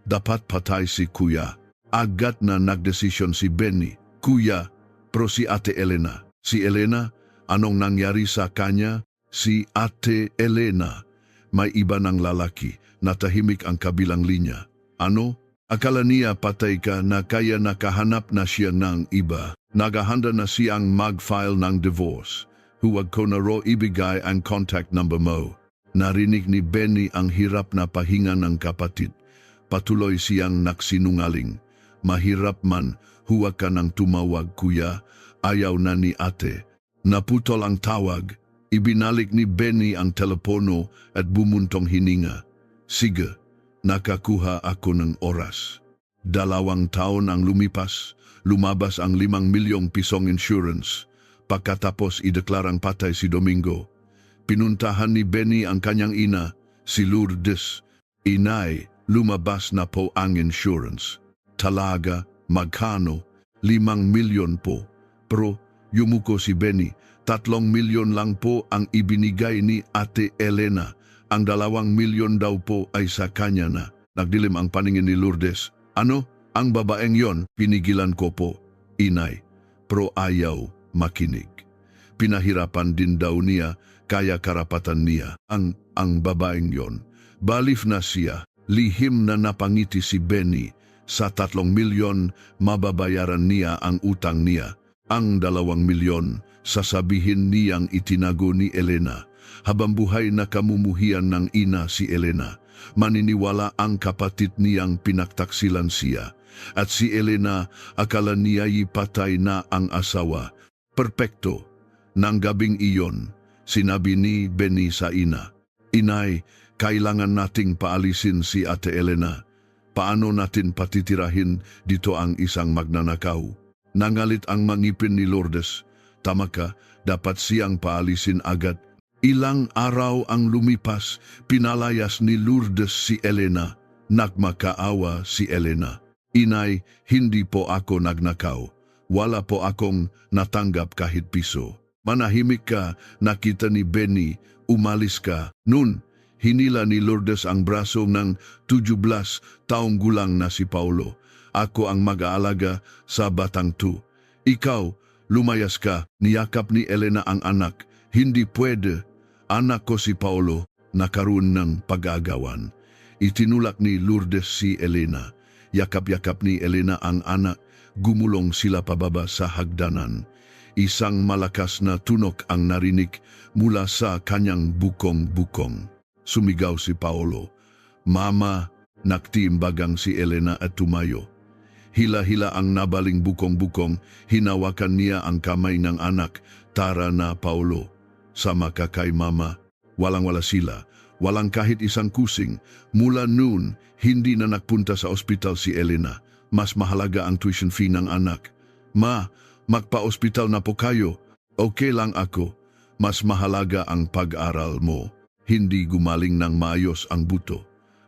Dapat patay si Kuya. Agad na nagdesisyon si Benny. Kuya, pro si Ate Elena. Si Elena, anong nangyari sa kanya? Si Ate Elena. May iba ng lalaki. Natahimik ang kabilang linya. Ano? Akala niya patay ka na kaya nakahanap na siya ng iba. Nagahanda na siyang mag-file ng divorce. Huwag ko na ro ibigay ang contact number mo. Narinig ni Benny ang hirap na pahinga ng kapatid. Patuloy siyang naksinungaling. Mahirap man, huwag ka nang tumawag kuya. Ayaw na ni ate. Naputol ang tawag. Ibinalik ni Benny ang telepono at bumuntong hininga. Sige, nakakuha ako ng oras. 2 taon ang lumipas. Lumabas ang 5 milyong pisong insurance. Pagkatapos ideklarang patay si Domingo. Pinuntahan ni Benny ang kanyang ina, si Lourdes. Inay, lumabas na po ang insurance. Talaga, magkano? 5 milyon po. Pero, yumuko si Benny, 3 milyon lang po ang ibinigay ni Ate Elena. Ang 2 milyon daw po ay sa kanya na. Nagdilim ang paningin ni Lourdes. Ano? Ang babaeng yon, pinigilan ko po. Inay, pero ayaw makinig. Pinahirapan din daw niya, kaya karapatan niya. Ang babaeng yon. Balif na siya, lihim na napangiti si Benny. Sa 3 milyon, mababayaran niya ang utang niya. Ang 2 milyon, sasabihin niyang itinago ni Elena. Habang buhay na kamumuhian ng ina si Elena, maniniwala ang kapatid niyang pinagtaksilan siya. At si Elena, akala niya'y patay na ang asawa. Perpekto. Nang gabing iyon, sinabi ni Benny sa ina, "Inay, kailangan nating paalisin si Ate Elena. Paano natin patitirahin dito ang isang magnanakaw?" Nangalit ang mangipin ni Lourdes. "Tama ka, dapat siyang paalisin agad." Ilang araw ang lumipas, pinalayas ni Lourdes si Elena. Nagmakaawa si Elena. "Inay, hindi po ako nagnakaw. Wala po akong natanggap kahit piso." "Manahimik ka," nakita ni Benny. "Umalis ka." Nun, hinila ni Lourdes ang braso ng 17 taong gulang na si Paulo. "Ako ang mag-aalaga sa batang to. Ikaw, lumayas ka." Niyakap ni Elena ang anak. "Hindi pwede. Anak ko si Paulo." Nakaroon ng pag-aagawan. Itinulak ni Lourdes si Elena. Yakap-yakap ni Elena ang anak. Gumulong sila pababa sa hagdanan. Isang malakas na tunog ang narinig mula sa kanyang bukong-bukong. Sumigaw si Paulo. "Mama!" Nagtiimbagang si Elena at tumayo. Hila-hila ang nabaling bukong-bukong, hinawakan niya ang kamay ng anak. "Tara na, Paulo. Sama ka kay mama." Walang-wala sila, walang kahit isang kusing. Mula noon, hindi na nagpunta sa ospital si Elena. Mas mahalaga ang tuition fee ng anak. "Ma, magpa-ospital na po kayo." "Okay lang ako. Mas mahalaga ang pag-aral mo." Hindi gumaling ng maayos ang buto.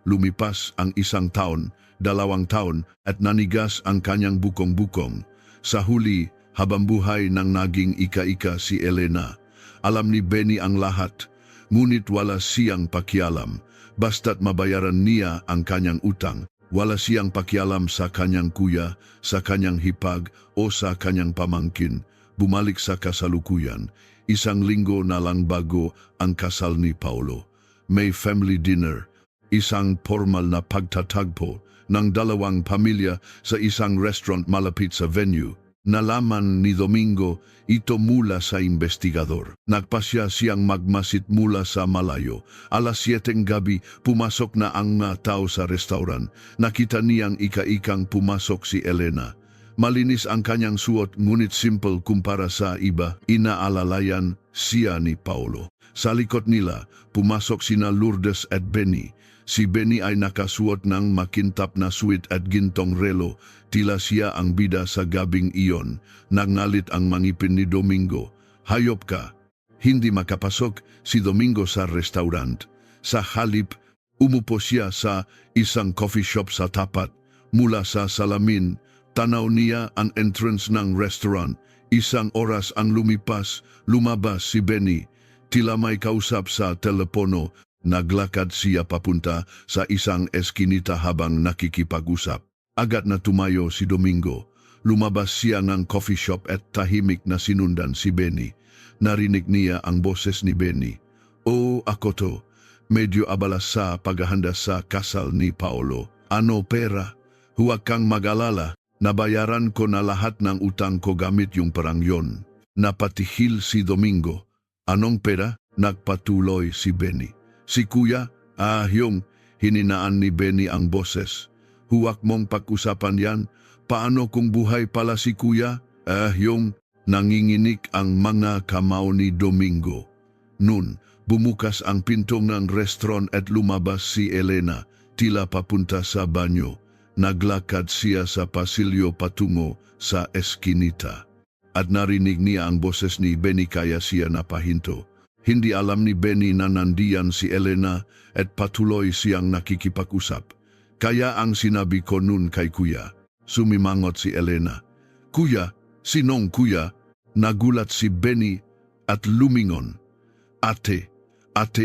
Lumipas ang 1 taon, 2 taon at nanigas ang kanyang bukong-bukong. Sa huli, habang buhay nang naging ika-ika si Elena. Alam ni Benny ang lahat, ngunit wala siyang pakialam. Basta't mabayaran niya ang kanyang utang, wala siyang pakialam sa kanyang kuya, sa kanyang hipag o sa kanyang pamangkin. Bumalik sa kasalukuyan. 1 linggo na lang bago ang kasal ni Paulo. May family dinner. Isang formal na pagtatagpo ng 2 pamilya sa isang restaurant malapit sa venue. Nalaman ni Domingo ito mula sa investigador. Nagpasya siyang magmasid mula sa malayo. 7:00 gabi, pumasok na ang mga tao sa restaurant. Nakita niyang ika-ikang pumasok si Elena. Malinis ang kanyang suot, ngunit simple kumpara sa iba. Inaalalayan siya ni Paulo. Sa likod nila, pumasok sina Lourdes at Benny. Si Benny ay nakasuot ng makintab na suit at gintong relo. Tila siya ang bida sa gabing iyon. Nangalit ang mangipin ni Domingo. "Hayop ka." Hindi makapasok si Domingo sa restaurant. Sa halip, umupo siya sa isang coffee shop sa tapat. Mula sa salamin, tanaw niya ang entrance ng restaurant. 1 oras ang lumipas, lumabas si Benny. Tila may kausap sa telepono. Naglakad siya papunta sa isang eskinita habang nakikipag-usap. Agad na tumayo si Domingo. Lumabas siya ng coffee shop at tahimik na sinundan si Benny. Narinig niya ang boses ni Benny. "Oh, ako to. Medyo abala sa paghahanda sa kasal ni Paulo." "Ano pera?" "Huwag kang mag-alala. Nabayaran ko na lahat ng utang ko gamit yung perang yon." Napatihil si Domingo. "Anong pera?" Nagpatuloy si Benny. "Si Kuya, yung..." Hininaan ni Benny ang boses. "Huwag mong pag-usapan yan. Paano kung buhay pala si Kuya?" Yung..." Nanginginig ang mga kamao ni Domingo. Nun, bumukas ang pinto ng restaurant at lumabas si Elena, tila papunta sa banyo. Naglakad siya sa pasilyo patungo sa eskinita. At narinig niya ang boses ni Benny kaya siya napahinto. Hindi alam ni Benny na nandiyan si Elena at patuloy siyang nakikipag-usap. "Kaya ang sinabi ko nun kay Kuya." Sumimangot si Elena. "Kuya? Sinong Kuya?" Nagulat si Benny at lumingon. Ate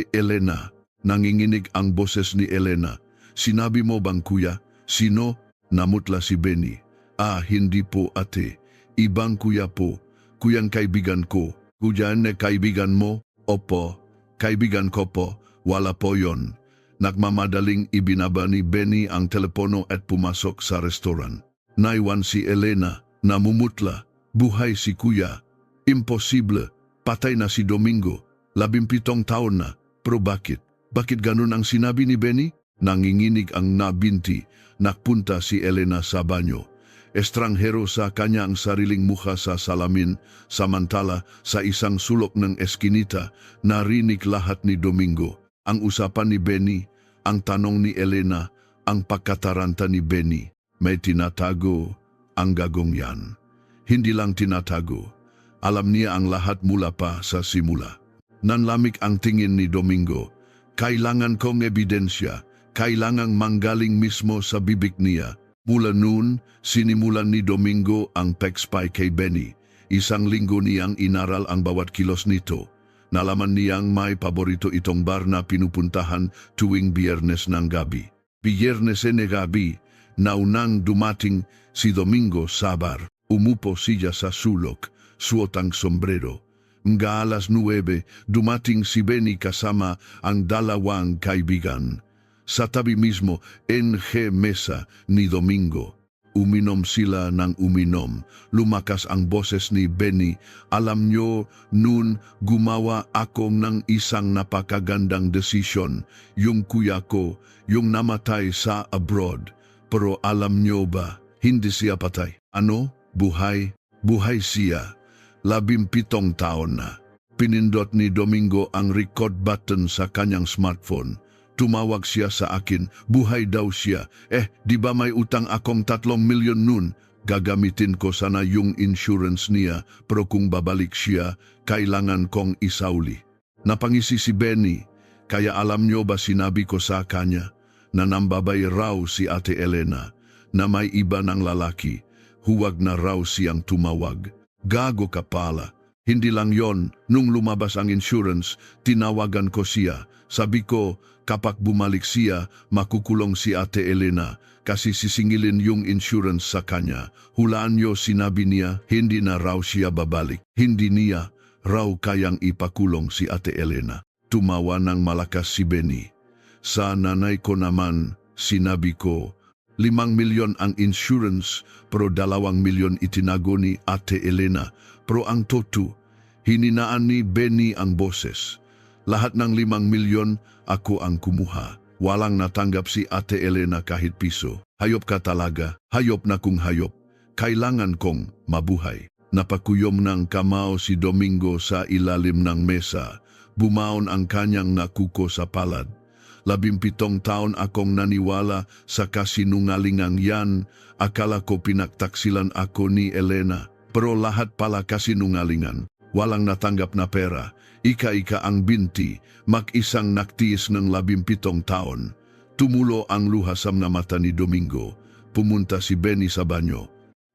Elena." Nanginginig ang boses ni Elena. "Sinabi mo bang Kuya?" "Sino?" Namutla si Benny. Hindi po ate. Ibang Kuya po. Kuyang kaibigan ko." "Kuya na kaibigan mo?" "Opo, kaibigan ko po." "Wala po yon." Nagmamadaling ibinaba ni Benny ang telepono at pumasok sa restaurant. Naiwan si Elena, namumutla. Buhay si kuya. Imposible. Patay na si Domingo. 17 taon na. Pero bakit? Bakit ganun ang sinabi ni Benny? Nanginginig ang nabinti. Nakpunta si Elena sa banyo. Estranghero sa kanya ang sariling mukha sa salamin, samantala sa isang sulok ng eskinita, narinig lahat ni Domingo. Ang usapan ni Benny, ang tanong ni Elena, ang pagkataranta ni Benny. May tinatago ang gagong yan. Hindi lang tinatago. Alam niya ang lahat mula pa sa simula. Nanlamig ang tingin ni Domingo. Kailangan kong ebidensya. Kailangang manggaling mismo sa bibig niya. Mula noon, sinimulan ni Domingo ang pagspy kay Benny. Isang linggo niyang inaral ang bawat kilos nito. Nalaman niyang may paborito itong bar na pinupuntahan tuwing Biyernes ng gabi. Biyernes na gabi, naunang dumating si Domingo sa bar. Umupo siya sa sulok, suot ang sombrero. Mga alas 9, dumating si Benny kasama ang dalawang kaibigan. Sa tabi mismo, NG mesa ni Domingo. Uminom sila ng uminom. Lumakas ang boses ni Benny. Alam nyo, noon gumawa ako ng isang napakagandang desisyon. Yung kuya ko, yung namatay sa abroad. Pero alam nyo ba, hindi siya patay. Ano? Buhay? Buhay siya. 17 taon na. Pinindot ni Domingo ang record button sa kanyang smartphone. Tumawag siya sa akin, buhay daw siya. Di ba may utang akong 3 milyon nun? Gagamitin ko sana yung insurance niya, pero kung babalik siya, kailangan kong isauli. Napangisi si Benny, kaya alam nyo ba sinabi ko sa kanya, na nambabay raw si Ate Elena, na may iba ng lalaki, huwag na raw siyang tumawag. Gago ka pala. Hindi lang yon, nung lumabas ang insurance, tinawagan ko siya. Sabi ko, kapag bumalik siya, makukulong si Ate Elena kasi sisingilin yung insurance sa kanya. Hulaan niyo, sinabi niya, hindi na raw siya babalik. Hindi niya raw kayang ipakulong si Ate Elena. Tumawa ng malakas si Benny. Sa nanay ko naman, sinabi ko, 5 milyon ang insurance, pero 2 milyon itinago ni Ate Elena. Pero ang totoo, hininaan ni Benny ang boses. Lahat ng 5 milyon, ako ang kumuha. Walang natanggap si Ate Elena kahit piso. Hayop ka talaga, hayop na kung hayop. Kailangan kong mabuhay. Napakuyom ng kamao si Domingo sa ilalim ng mesa. Bumaon ang kanyang nakuko sa palad. 17 taon akong naniwala sa kasinungalingang yan. Akala ko pinagtaksilan ako ni Elena. Pero lahat pala kasinungalingan. Walang natanggap na pera. Ika-ika ang binti, mag-isang naktiis ng 17 taon. Tumulo ang luhasam na mata ni Domingo. Pumunta si Benny sa banyo.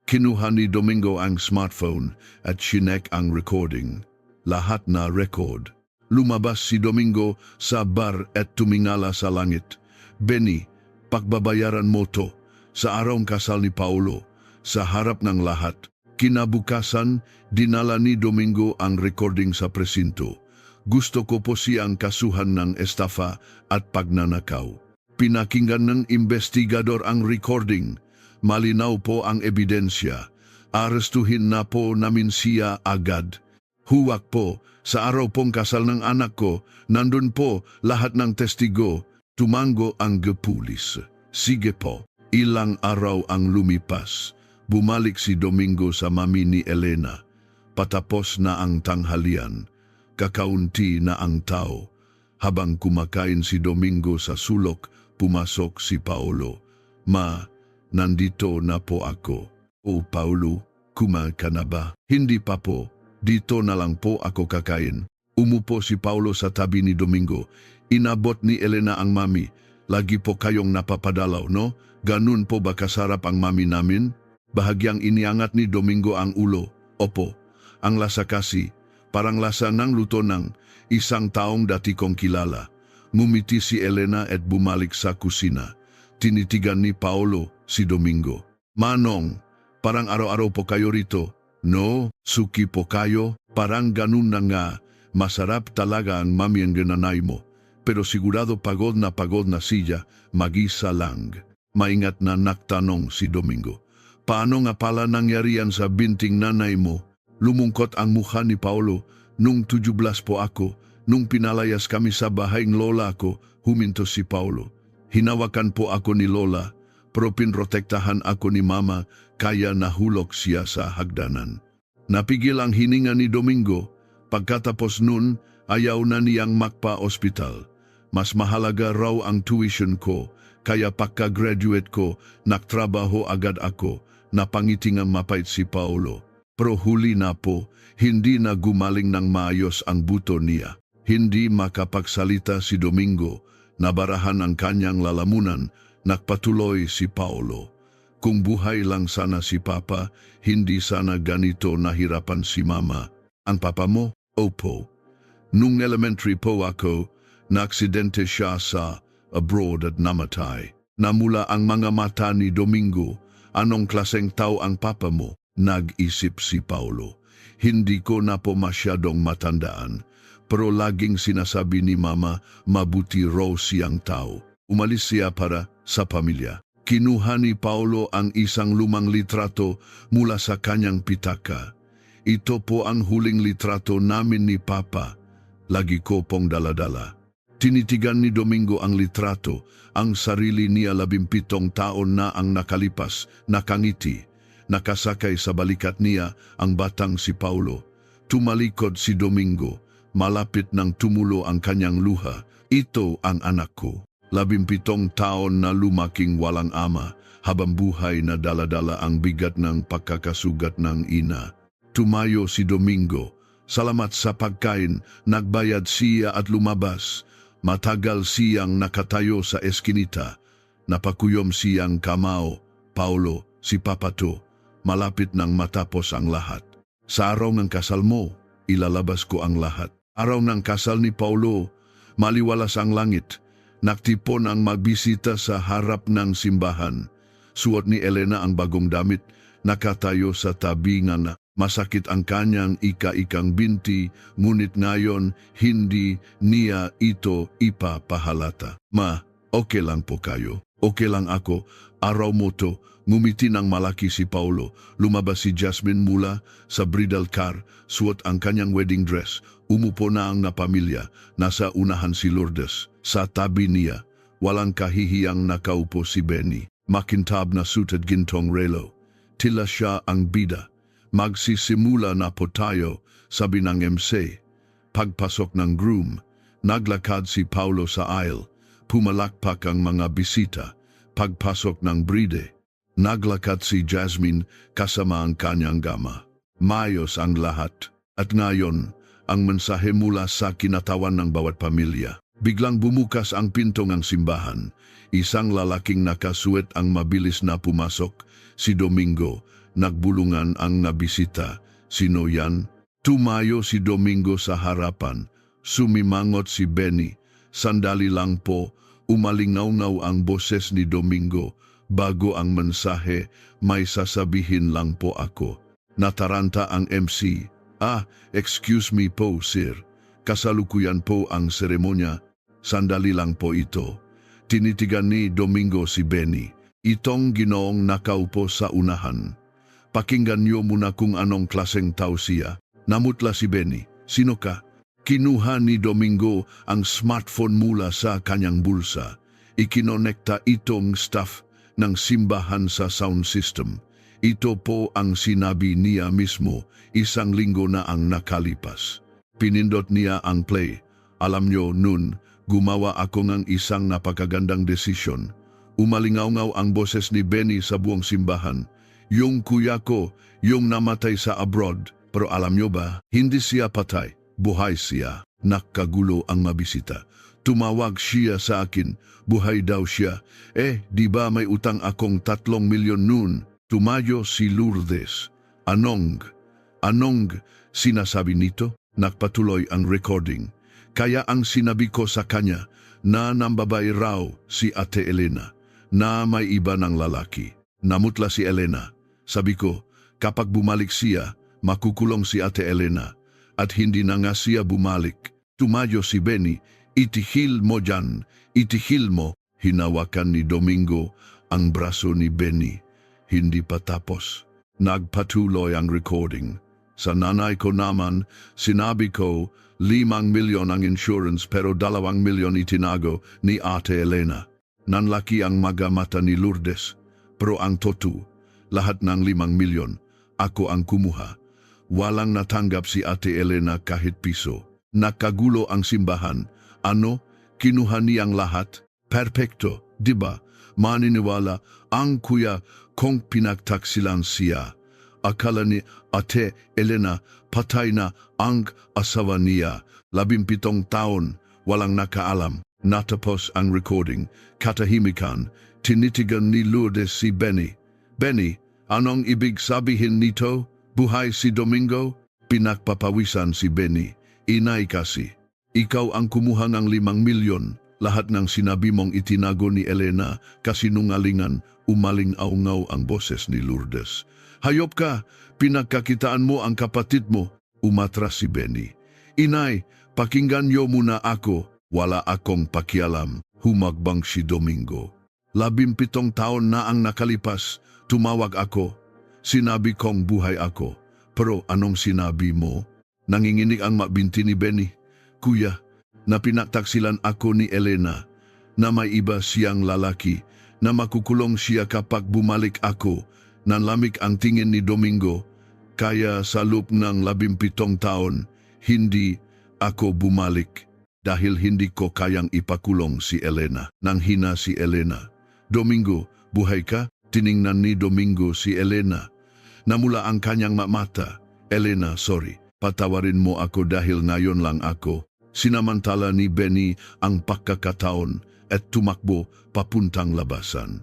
Kinuha ni Domingo ang smartphone at sinek ang recording. Lahat na record. Lumabas si Domingo sa bar at tumingala sa langit. Benny, pagbabayaran mo to. Sa araw kasal ni Paulo, sa harap ng lahat. Kinabukasan, dinala ni Domingo ang recording sa presinto. Gusto ko po siyang kasuhan ng estafa at pagnanakaw. Pinakinggan ng investigador ang recording. Malinaw po ang ebidensya. Arestuhin na po namin siya agad. Huwag po, sa araw pong kasal ng anak ko, nandun po lahat ng testigo. Tumango ang pulis. Sige po, ilang araw ang lumipas. Bumalik si Domingo sa mami ni Elena. Patapos na ang tanghalian. Kakaunti na ang tao. Habang kumakain si Domingo sa sulok, pumasok si Paolo. Ma, nandito na po ako. O Paulo, kumain ka na ba? Hindi pa po. Dito na lang po ako kakain. Umupo si Paulo sa tabi ni Domingo. Inabot ni Elena ang mami. Lagi po kayong napapadalaw, no? Ganun po ba kasarap ang mami namin? Bahagyang iniangat ni Domingo ang ulo. Opo, ang lasa kasi, parang lasa ng luto ng isang taong dati kong kilala. Ngumiti si Elena at bumalik sa kusina. Tinitigan ni Paolo si Domingo. Manong, parang araw-araw po kayo rito. No, suki po kayo. Parang ganun na nga. Masarap talaga ang mami ang ginanay mo. Pero sigurado pagod na siya, mag-isa lang. Maingat na naktanong si Domingo. Paano nga pala nangyarian sa binting nanay mo? Lumungkot ang mukha ni Paulo. Nung 17 po ako, nung pinalayas kami sa bahaing lola ko, huminto si Paulo. Hinawakan po ako ni lola, pero pinrotektahan ako ni mama, kaya nahulog siya sa hagdanan. Napigil ang hininga ni Domingo. Pagkatapos nun, ayaw na niyang makpa-ospital. Mas mahalaga raw ang tuition ko, kaya pagka-graduate ko, nagtrabaho agad ako. Napangitingang mapait si Paulo. Pero huli na po, hindi na gumaling ng maayos ang buto niya. Hindi makapagsalita si Domingo. Nabarahan ang kanyang lalamunan. Nagpatuloy si Paulo. Kung buhay lang sana si Papa, hindi sana ganito nahirapan si Mama. Ang papa mo? Opo. Nung elementary po ako, naaksidente siya sa abroad at namatay. Namula ang mga mata ni Domingo. Anong klaseng tao ang papa mo? Nag-isip si Paulo. Hindi ko na po masyadong matandaan. Pero laging sinasabi ni Mama, mabuti raw siyang tao. Umalis siya para sa pamilya. Kinuha ni Paulo ang isang lumang litrato mula sa kanyang pitaka. Ito po ang huling litrato namin ni Papa. Lagi ko pong daladala. Tinitigan ni Domingo ang litrato. Ang sarili niya 17 taon na ang nakalipas, nakangiti. Nakasakay sa balikat niya ang batang si Paulo. Tumalikod si Domingo. Malapit nang tumulo ang kanyang luha. Ito ang anak ko. 17 taon na lumaking walang ama, habang buhay na daladala ang bigat ng pagkakasugat ng ina. Tumayo si Domingo. Salamat sa pagkain, nagbayad siya at lumabas. Matagal siyang nakatayo sa eskinita. Napakuyom siyang kamao. Paulo, si Papa to. Malapit nang matapos ang lahat. Sa araw ng kasal mo, ilalabas ko ang lahat. Araw ng kasal ni Paulo, maliwalas ang langit. Nagtipon ang magbisita sa harap ng simbahan. Suot ni Elena ang bagong damit, nakatayo sa tabi nga. Masakit ang kanyang ika-ikang binti, ngunit ngayon hindi niya ito ipapahalata. Ma, okay lang po kayo. Okay lang ako. Araw mo to. Ngumiti ng malaki si Paulo. Lumabas si Jasmine mula sa bridal car. Suot ang kanyang wedding dress. Umupo na ang napamilya. Nasa unahan si Lourdes. Sa tabi niya, walang kahihiyang nakaupo si Benny. Makintab na suit at gintong relo. Tila siya ang bida. Magsisimula na po tayo, sabi ng MC. Pagpasok ng groom, naglakad si Paulo sa aisle. Pumalakpak ang mga bisita. Pagpasok ng bride, naglakad si Jasmine kasama ang kanyang gama. Mayos ang lahat. At ngayon, ang mensahe mula sa kinatawan ng bawat pamilya. Biglang bumukas ang pinto ng simbahan. Isang lalaking nakasuot ang mabilis na pumasok. Si Domingo. Nagbulungan ang nabisita. Sino yan? Tumayo si Domingo sa harapan. Sumimangot si Benny. Sandali lang po. Umalingaw-ngaw ang boses ni Domingo. Bago ang mensahe, may sasabihin lang po ako. Nataranta ang MC. Excuse me po, sir. Kasalukuyan po ang seremonya. Sandali lang po ito. Tinitigan ni Domingo si Benny. Itong ginoong nakaupo sa unahan. Pakinggan niyo muna kung anong klaseng tao siya. Namutla si Benny. Sino ka? Kinuha ni Domingo ang smartphone mula sa kanyang bulsa. Ikinonekta itong staff ng simbahan sa sound system. Ito po ang sinabi niya mismo, 1 linggo na ang nakalipas. Pinindot niya ang play. Alam nyo nun, gumawa ako ng isang napakagandang desisyon. Umalingaw-ngaw ang boses ni Benny sa buong simbahan. Yung kuya ko, yung namatay sa abroad. Pero alam nyo ba, hindi siya patay. Buhay siya. Nakagulo ang mabisita. Tumawag siya sa akin. Buhay daw siya. Di ba may utang akong 3 milyon noon? Tumayo si Lourdes. Anong sinasabi nito? Nagpatuloy ang recording. Kaya ang sinabi ko sa kanya na nambabay raw si Ate Elena na may iba ng lalaki. Namutla si Elena. Sabi ko, kapag bumalik siya, makukulong si Ate Elena. At hindi na nga siya bumalik. Tumayo si Benny. Itihil mo dyan. Itihil mo. Hinawakan ni Domingo ang braso ni Benny. Hindi pa tapos. Nagpatuloy ang recording. Sa nanay ko naman, sinabi ko 5 milyon ang insurance pero 2 milyon itinago ni Ate Elena. Nanlaki ang magamata ni Lourdes. Pero ang totoo, lahat ng 5 milyon, ako ang kumuha. Walang natanggap si Ate Elena kahit piso. Nakagulo ang simbahan. Ano? Kinuha niyang lahat? Perpekto, diba? Maniniwala ang kuya kung pinagtaksilan siya. Akala ni Ate Elena patay na ang asawa niya. 17 taon, walang nakaalam. Natapos ang recording. Katahimikan, tinitigan ni Lourdes si Benny. Benny, anong ibig sabihin nito? Buhay si Domingo? Pinagpapawisan si Benny. Inay kasi, ikaw ang kumuha ng 5 milyon. Lahat ng sinabi mong itinago ni Elena, kasinungalingan, umaling-aungaw ang boses ni Lourdes. Hayop ka, pinagkakitaan mo ang kapatid mo. Umatras si Benny. Inay, pakinggan niyo muna ako. Wala akong pakialam. Humagbang si Domingo. 17 taon na ang nakalipas, tumawag ako. Sinabi kong buhay ako. Pero anong sinabi mo? Nanginginig ang mabinti ni Benny. Kuya, na pinagtaksilan ako ni Elena, na may iba siyang lalaki, na makukulong siya kapag bumalik ako. Nanlamig ang tingin ni Domingo, kaya sa loob ng 17 taon, hindi ako bumalik dahil hindi ko kayang ipakulong si Elena. Nanghina si Elena. Domingo, buhay ka? Tiningnan ni Domingo si Elena. Namula ang kanyang mata. Elena, sorry. Patawarin mo ako dahil ngayon lang ako. Sinamantala ni Benny ang pagkakataon at tumakbo papuntang labasan.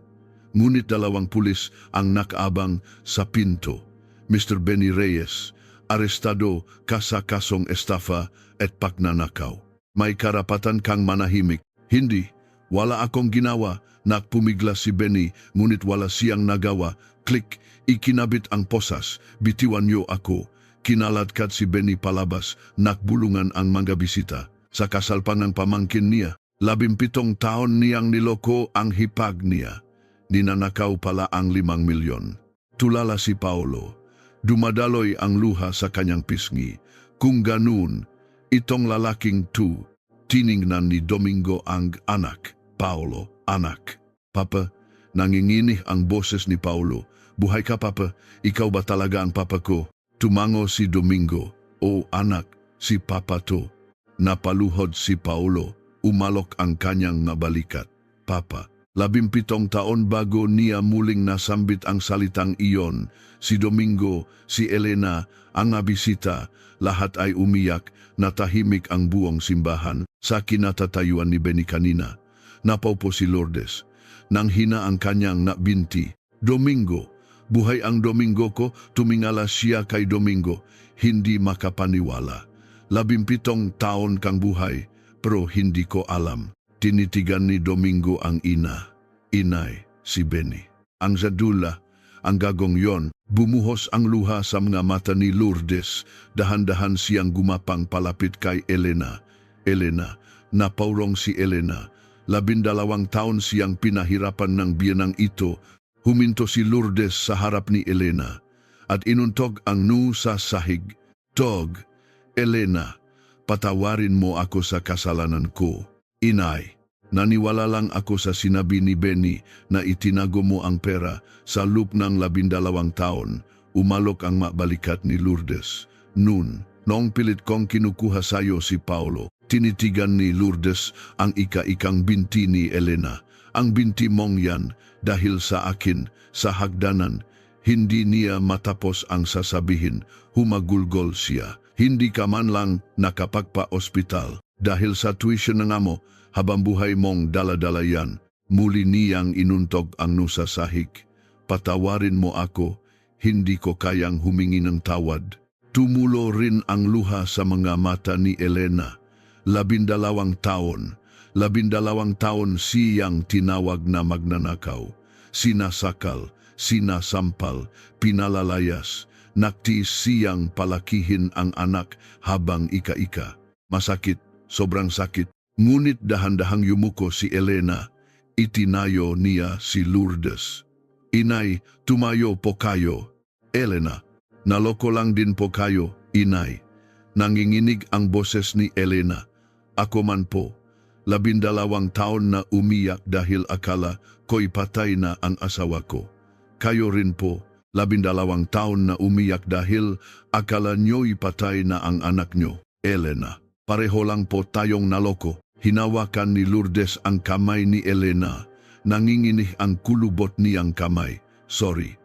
Ngunit 2 pulis ang nakaabang sa pinto. Mr. Benny Reyes, arestado ka sa kasong estafa at pagnanakaw. May karapatan kang manahimik. Hindi, wala akong ginawa. Nagpumigla si Benny, ngunit wala siyang nagawa. Klik, ikinabit ang posas. Bitiwan niyo ako. Kinaladkad si Benny palabas, nakbulungan ang mga bisita. Sa kasalpan ng pamangkin niya, 17 taon niyang niloko ang hipag niya. Ninanakaw pala ang 5 milyon. Tulala si Paolo. Dumadaloy ang luha sa kanyang pisngi. Kung ganun, itong lalaking tiningnan ni Domingo ang anak. Paolo, anak. Papa, nanginginih ang boses ni Paolo. Buhay ka, Papa? Ikaw ba talaga ang papa ko? Tumango si Domingo. O anak, si Papa to. Napaluhod si Paolo. Umalok ang kanyang nabalikat. Papa, 17 taon bago niya muling nasambit ang salitang iyon. Si Domingo, si Elena, ang nabisita, lahat ay umiyak, natahimik ang buong simbahan sa kinatatayuan ni Benny kanina. Napaupo si Lourdes. Nanghina ang kanyang nabinti. Domingo, buhay ang Domingo ko, tumingala siya kay Domingo, hindi makapaniwala. 17 taon kang buhay, pero hindi ko alam. Tinitigan ni Domingo ang ina. Inay, si Benny. Ang zadula, ang gagong yon, bumuhos ang luha sa mga mata ni Lourdes. Dahan-dahan siyang gumapang palapit kay Elena. Elena, napaurong si Elena. 12 taon siyang pinahirapan ng biyanang ito. Huminto si Lourdes sa harap ni Elena at inuntog ang sa sahig. Tog, Elena, patawarin mo ako sa kasalanan ko. Inay, naniwala lang ako sa sinabi ni Benny na itinago mo ang pera sa loob ng 12 taon. Umalok ang mabalikat ni Lourdes. Noong pilit kong kinukuha sayo si Paolo, tinitigan ni Lourdes ang ika-ikang binti ni Elena. Ang binti mong yan, dahil sa akin, sa hagdanan, hindi niya matapos ang sasabihin, humagulgol siya. Hindi ka man lang nakapagpa-ospital. Dahil sa tuition ng amo, habang buhay mong daladala yan, muli niyang inuntog ang sa sahig. Patawarin mo ako, hindi ko kayang humingi ng tawad. Tumulo rin ang luha sa mga mata ni Elena. 12 taon. 12 taon siyang tinawag na magnanakaw, sinasakal, sinasampal, pinalalayas, naktiis siyang palakihin ang anak habang ika-ika. Masakit, sobrang sakit, ngunit dahan-dahang yumuko si Elena, itinayo niya si Lourdes. Inay, tumayo po kayo. Elena, naloko lang din po kayo, inay. Nanginginig ang boses ni Elena. Ako man po, 12 taon na umiyak dahil akala ko'y patay na ang asawa ko. Kayo rin po, 12 taon na umiyak dahil akala nyo'y patay na ang anak nyo. Elena, pareho lang po tayong naloko. Hinawakan ni Lourdes ang kamay ni Elena. Nanginginig ang kulubot niyang kamay. Sorry.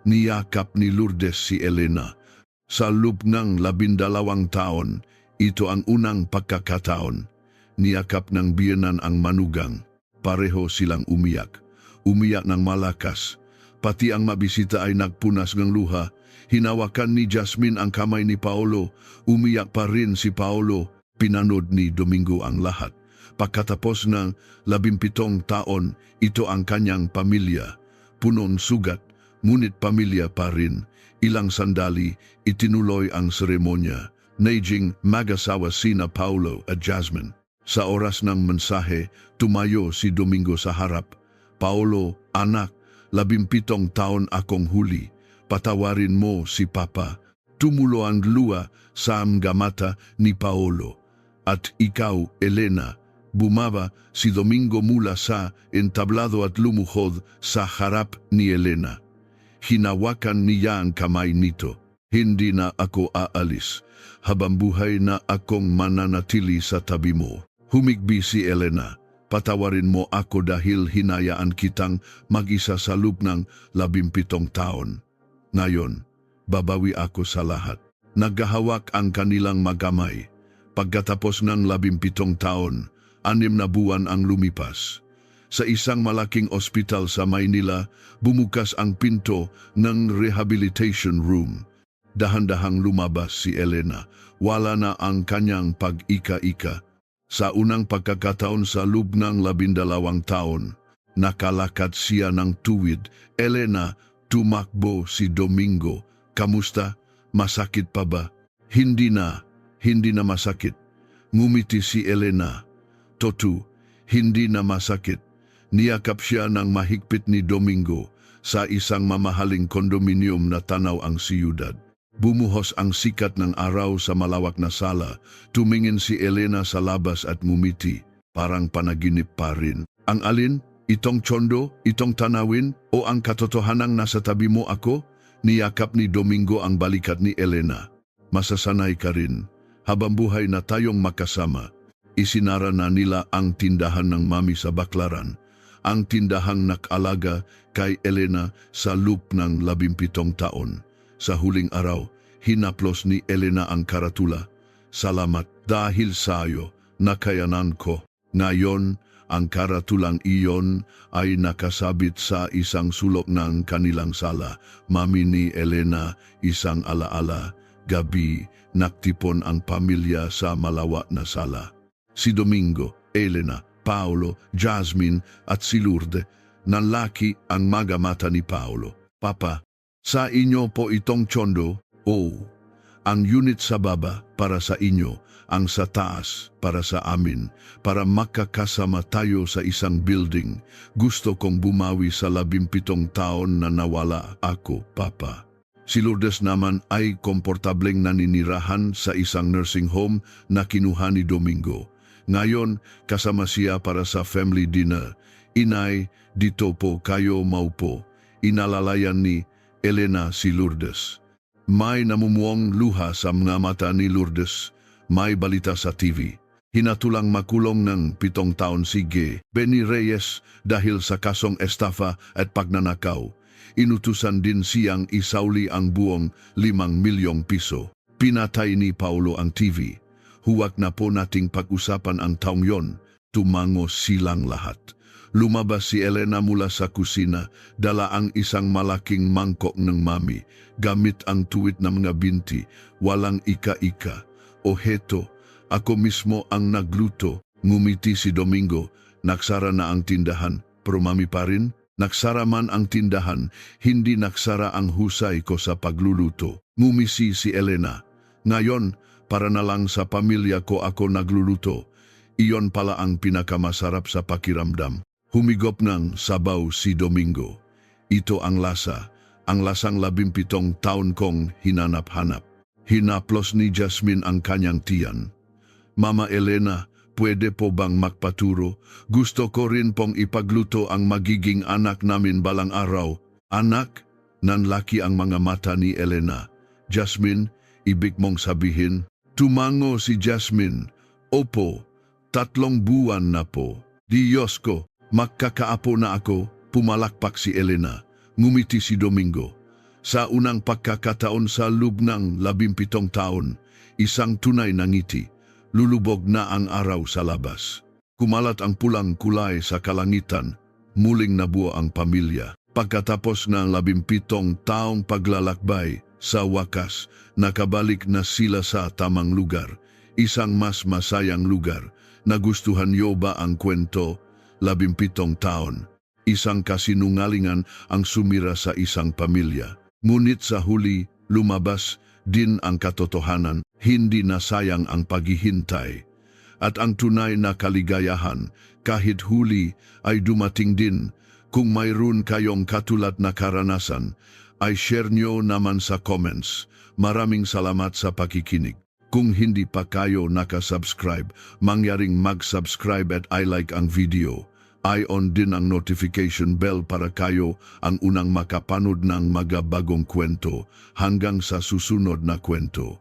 Niyakap ni Lourdes si Elena. Sa loob ng 12 taon, ito ang unang pagkakataon. Niyakap ng biyenan ang manugang. Pareho silang umiyak. Umiyak ng malakas. Pati ang mabisita ay nagpunas ng luha. Hinawakan ni Jasmine ang kamay ni Paolo. Umiyak pa rin si Paolo. Pinanood ni Domingo ang lahat. Pagkatapos ng 17 taon, ito ang kanyang pamilya. Punong sugat, ngunit pamilya pa rin. Ilang sandali, itinuloy ang seremonya. Naging mag-asawa sina Paolo at Jasmine. Sa oras ng mensahe, tumayo si Domingo sa harap. Paolo, anak, 17 taon akong huli. Patawarin mo si Papa. Tumulo ang luha sa mga mata ni Paolo. At ikaw, Elena, bumaba si Domingo mula sa entablado at lumuhod sa harap ni Elena. Hinawakan niya ang kamay nito. Hindi na ako aalis. Habang buhay na akong mananatili sa tabi mo. Humigbi si Elena. Patawarin mo ako dahil hinayaan kitang mag-isa sa loob ng 17 taon. Ngayon, babawi ako sa lahat. Naghahawak ang kanilang magamay. Pagkatapos ng 17 taon, 6 na buwan ang lumipas. Sa isang malaking ospital sa Maynila, bumukas ang pinto ng rehabilitation room. Dahan-dahang lumabas si Elena. Wala na ang kanyang pag-ika-ika. Sa unang pagkakataon sa loob ng 12 taon, nakalakad siya ng tuwid. Elena, tumakbo si Domingo. Kamusta? Masakit pa ba? Hindi na masakit. Ngumiti si Elena. Totu, hindi na masakit. Niyakap siya ng mahigpit ni Domingo sa isang mamahaling kondominium na tanaw ang siyudad. Bumuhos ang sikat ng araw sa malawak na sala. Tumingin si Elena sa labas at ngumiti. Parang panaginip pa rin. Ang alin? Itong tsondo? Itong tanawin? O ang katotohanang nasa tabi mo ako? Niyakap ni Domingo ang balikat ni Elena. Masasanay ka rin. Habang buhay na tayong makasama, isinara na nila ang tindahan ng mami sa Baklaran. Ang tindahang nakalaga kay Elena sa loob ng 17 taon. Sa huling araw, hinaplos ni Elena ang karatula. Salamat dahil sa'yo, nakayanan ko. Ngayon, ang karatulang iyon ay nakasabit sa isang sulok ng kanilang sala. Mami ni Elena, isang alaala. Gabi, naktipon ang pamilya sa malawak na sala. Si Domingo, Elena, Paolo, Jasmine at si Lourdes, nanlaki ang magamata ni Paolo. Papa, sa inyo po itong tsondo? Oh, ang unit sa baba para sa inyo, ang sa taas para sa amin, para makakasama tayo sa isang building. Gusto kong bumawi sa 17 taon na nawala ako, Papa. Si Lourdes naman ay komportableng naninirahan sa isang nursing home na kinuha ni Domingo. Ngayon, kasama siya para sa family dinner. Inay, dito po kayo maupo. Inalalayan ni Elena si Lourdes. May namumuong luha sa mga mata ni Lourdes. May balita sa TV. Hinatulang makulong ng 7 taon si Benny Reyes dahil sa kasong estafa at pagnanakaw. Inutusan din siyang isauli ang buong 5 milyong piso. Pinatay ni Paolo ang TV. Huwag na po nating pag-usapan ang taong yon. Tumango silang lahat. Lumabas si Elena mula sa kusina, dala ang isang malaking mangkok ng mami. Gamit ang tuwid ng mga binti, walang ika-ika. O heto, ako mismo ang nagluto. Ngumiti si Domingo. Nagsara na ang tindahan, pero mami pa rin. Nagsara man ang tindahan, hindi nagsara ang husay ko sa pagluluto. Ngumisi si Elena. Ngayon, para na lang sa pamilya ko ako nagluluto. Iyon pala ang pinakamasarap sa pakiramdam. Humigop ng sabaw si Domingo. Ito ang lasang 17 taon kong hinanap-hanap. Hinaplos ni Jasmine ang kanyang tiyan. Mama Elena, pwede po bang magpaturo? Gusto ko rin pong ipagluto ang magiging anak namin balang araw. Anak? Nanlaki ang mga mata ni Elena. Jasmine, ibig mong sabihin? Tumango si Jasmine. Opo, 3 buwan na po. Diyos ko, magkakaapo na ako. Pumalakpak si Elena. Ngumiti si Domingo. Sa unang pagkakataon sa loob ng 17 taon, isang tunay na ngiti. Lulubog na ang araw sa labas. Kumalat ang pulang kulay sa kalangitan. Muling nabuo ang pamilya. Pagkatapos ng 17 taong paglalakbay, sa wakas, nakabalik na sila sa tamang lugar. Isang mas masayang lugar. Nagustuhan niyo ba ang kwento? 17 taon. Isang kasinungalingan ang sumira sa isang pamilya. Ngunit sa huli, lumabas din ang katotohanan, hindi na sayang ang paghihintay. At ang tunay na kaligayahan, kahit huli, ay dumating din. Kung mayroon kayong katulad na karanasan, ay share nyo naman sa comments. Maraming salamat sa pakikinig. Kung hindi pa kayo nakasubscribe, mangyaring mag-subscribe at i-like ang video. I-on din ang notification bell para kayo ang unang makapanood ng mga bagong kwento hanggang sa susunod na kwento.